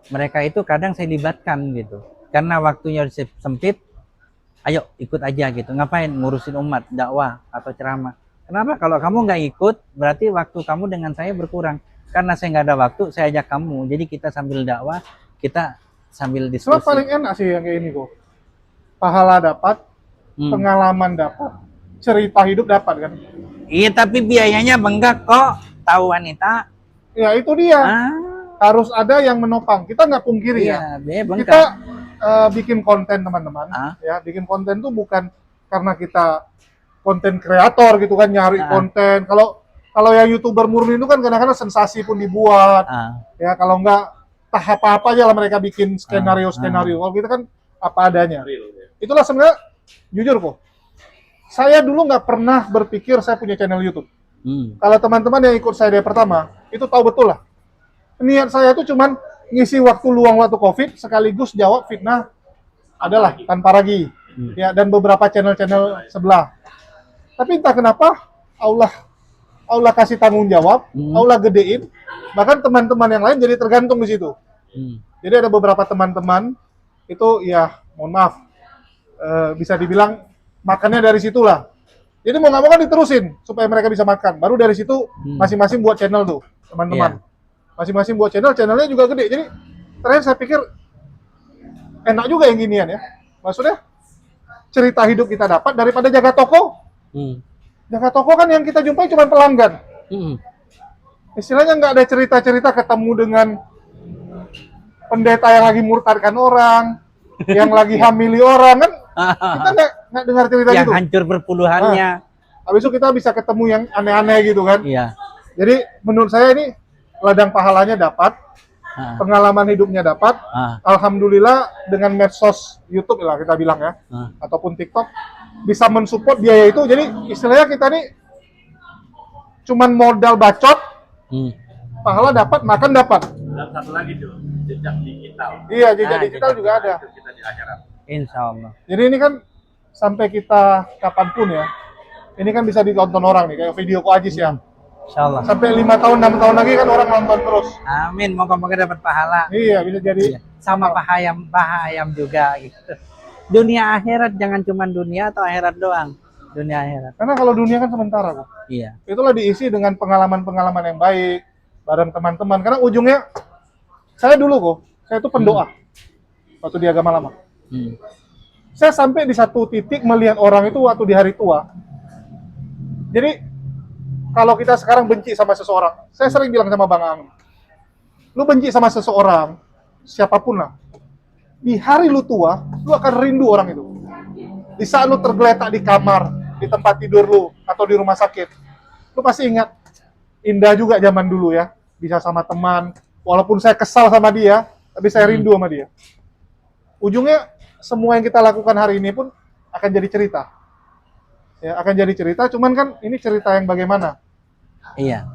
Mereka itu kadang saya libatkan gitu. Karena waktunya sempit, ayo ikut aja gitu. Ngapain ngurusin umat, dakwah atau ceramah. Kenapa? Kalau kamu nggak ikut, berarti waktu kamu dengan saya berkurang. Karena saya nggak ada waktu, saya ajak kamu. Jadi kita sambil dakwah, kita sambil diskusi. Sebab paling enak sih yang kayak ini kok. Pahala dapat, pengalaman dapat, cerita hidup dapat kan. Iya, tapi biayanya bengkak kok. Tahu wanita. Ya itu dia. Ah, Harus ada yang menopang. Kita nggak pungkiri ya. iya, biaya bengkak. Kita bikin konten teman-teman. Ah. Ya, bikin konten tuh bukan karena kita konten kreator gitu kan, nyari konten. Kalau yang YouTuber murni itu kan kadang-kadang sensasi pun dibuat. Ah, Ya kalau nggak apa-apa aja lah mereka bikin skenario-skenario. Kalau kita kan apa adanya. Real, ya. Itulah sebenarnya jujur kok. Saya dulu nggak pernah berpikir saya punya channel YouTube. Kalau teman-teman yang ikut saya dari pertama, itu tahu betul lah. Niat saya itu cuman ngisi waktu luang waktu COVID sekaligus jawab fitnah adalah tanpa ragi. Ya, dan beberapa channel-channel sebelah. Tapi entah kenapa Allah kasih tanggung jawab, Allah gedein, bahkan teman-teman yang lain jadi tergantung di situ. Jadi ada beberapa teman-teman itu ya mohon maaf bisa dibilang makannya dari situlah. Jadi mau nggak mau kan diterusin supaya mereka bisa makan. Baru dari situ masing-masing buat channel tuh teman-teman. Masing-masing buat channelnya juga gede. Jadi terakhir saya pikir enak juga yang ginian ya. Maksudnya cerita hidup kita dapat daripada jaga toko. Jaga toko kan yang kita jumpai cuma pelanggan. Istilahnya nggak ada cerita-cerita ketemu dengan pendeta yang lagi murtadkan orang, yang lagi hamili orang kan. Kita nggak dengar cerita yang gitu. hancur berpuluhannya. Habis itu kita bisa ketemu yang aneh-aneh gitu kan. Iya. Jadi menurut saya ini ladang pahalanya dapat, pengalaman hidupnya dapat. Alhamdulillah dengan medsos YouTube lah kita bilang ya, ataupun TikTok bisa mensupport biaya itu. Jadi istilahnya kita nih cuman modal bacot, pahala dapat, makan dapat. Dan satu lagi tuh, jejak digital. Iya, jejak Ah, digital juga ada. Itu kita di akhirat. Insya Allah. Jadi ini kan sampai kita kapanpun ya, ini kan bisa ditonton orang nih, kayak video Ko Ajis ya. Insya Allah. Sampai 5 tahun, 6 tahun lagi kan orang nonton terus. Amin. Moga-moga dapat pahala. Iya, bisa jadi. Sama paha ayam juga gitu. Dunia akhirat jangan cuma dunia atau akhirat doang. Dunia akhirat. Karena kalau dunia kan sementara kok. Iya. Itulah diisi dengan pengalaman-pengalaman yang baik bareng teman-teman. Karena ujungnya saya dulu kok, saya itu pendoa waktu di agama lama. Saya sampai di satu titik melihat orang itu waktu di hari tua. Jadi kalau kita sekarang benci sama seseorang, saya sering bilang sama Bang Ang, lu benci sama seseorang, siapapun lah, di hari lu tua, lu akan rindu orang itu. Di saat lu tergeletak di kamar, di tempat tidur lu, atau di rumah sakit, lu pasti ingat, indah juga zaman dulu ya, bisa sama teman, walaupun saya kesal sama dia, tapi saya rindu sama dia. Ujungnya, semua yang kita lakukan hari ini pun akan jadi cerita. Ya, akan jadi cerita, cuman kan ini cerita yang bagaimana? Iya.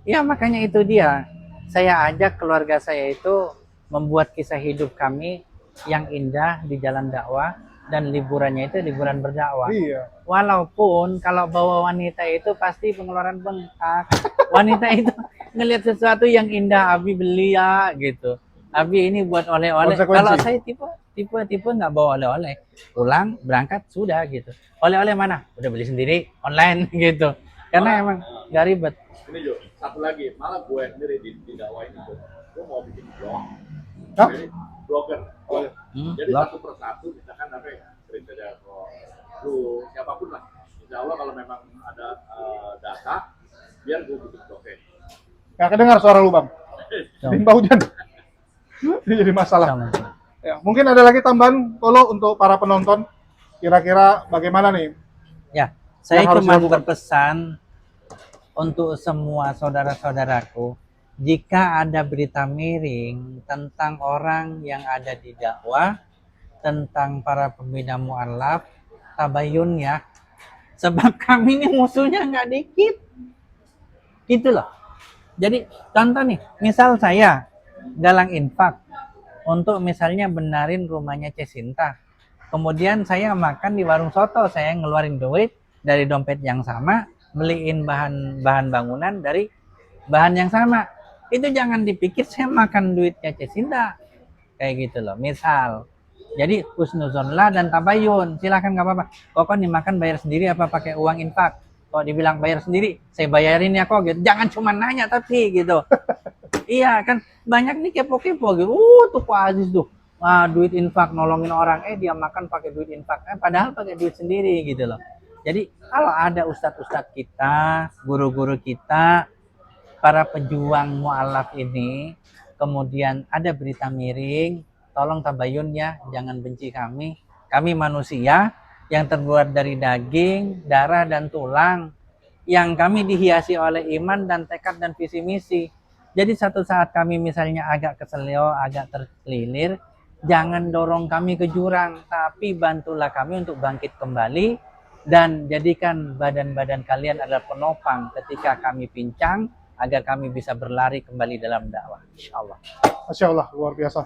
Ya makanya itu dia. Saya ajak keluarga saya itu membuat kisah hidup kami yang indah di jalan dakwah dan liburannya itu liburan berdakwah. Iya. Walaupun kalau bawa wanita itu pasti pengeluaran bengkak. Wanita itu ngelihat sesuatu yang indah, Abi beli ya gitu. Abi ini buat oleh-oleh. Konsekuensi. Kalau saya tipe nggak bawa oleh-oleh. Pulang berangkat sudah gitu. Oleh-oleh mana? Udah beli sendiri online gitu. Karena emang nggak ribet. Ini Jo, satu lagi, malah gue sendiri di dakwah ini Jo, gue mau bikin blog. Hah? Jadi blogger. Jadi Blog. satu persatu misalkan apa ya, cerita dari lu siapapun lah. Insya Allah kalau memang ada data, biar gue bikin blognya. Nggak kedengar suara lu bang. Sama. Timba hujan. Ini jadi masalah. Sama. Ya, mungkin ada lagi tambahan Polo untuk para penonton. Kira-kira bagaimana nih? Ya, saya Yang harus cuma dilakukan. berpesan untuk semua saudara-saudaraku, jika ada berita miring tentang orang yang ada di dakwah, tentang para pembina mu'alaf, tabayun ya. Sebab kami ini musuhnya nggak dikit. Gitu loh. Jadi contoh nih, misal saya galang infak untuk misalnya benarin rumahnya Cesinta. Kemudian saya makan di warung soto, saya ngeluarin duit dari dompet yang sama, beliin bahan bangunan dari bahan yang sama. Itu jangan dipikir saya makan duitnya Cesinta. Kayak gitu loh. Misal. Jadi husnuzonlah dan tabayun. Silakan nggak apa-apa. Kok dimakan bayar sendiri apa pakai uang infak? Kok dibilang bayar sendiri, saya bayarin ya kok gitu. Jangan cuma nanya tapi gitu. Iya kan banyak nih kepo-kepo gitu. Tuh Pak Aziz tuh. Wah, duit infak nolongin orang. Dia makan pakai duit infak. Padahal pakai duit sendiri gitu loh. Jadi kalau ada ustadz-ustadz kita, guru-guru kita, para pejuang mu'alaf ini, kemudian ada berita miring, tolong tabayun ya, jangan benci kami. Kami manusia yang terbuat dari daging, darah, dan tulang, yang kami dihiasi oleh iman dan tekad dan visi misi. Jadi satu saat kami misalnya agak keselio, agak terlilir, jangan dorong kami ke jurang, tapi bantulah kami untuk bangkit kembali dan jadikan badan-badan kalian adalah penopang ketika kami pincang, agar kami bisa berlari kembali dalam dakwah. Insya Allah. Masya Allah, luar biasa.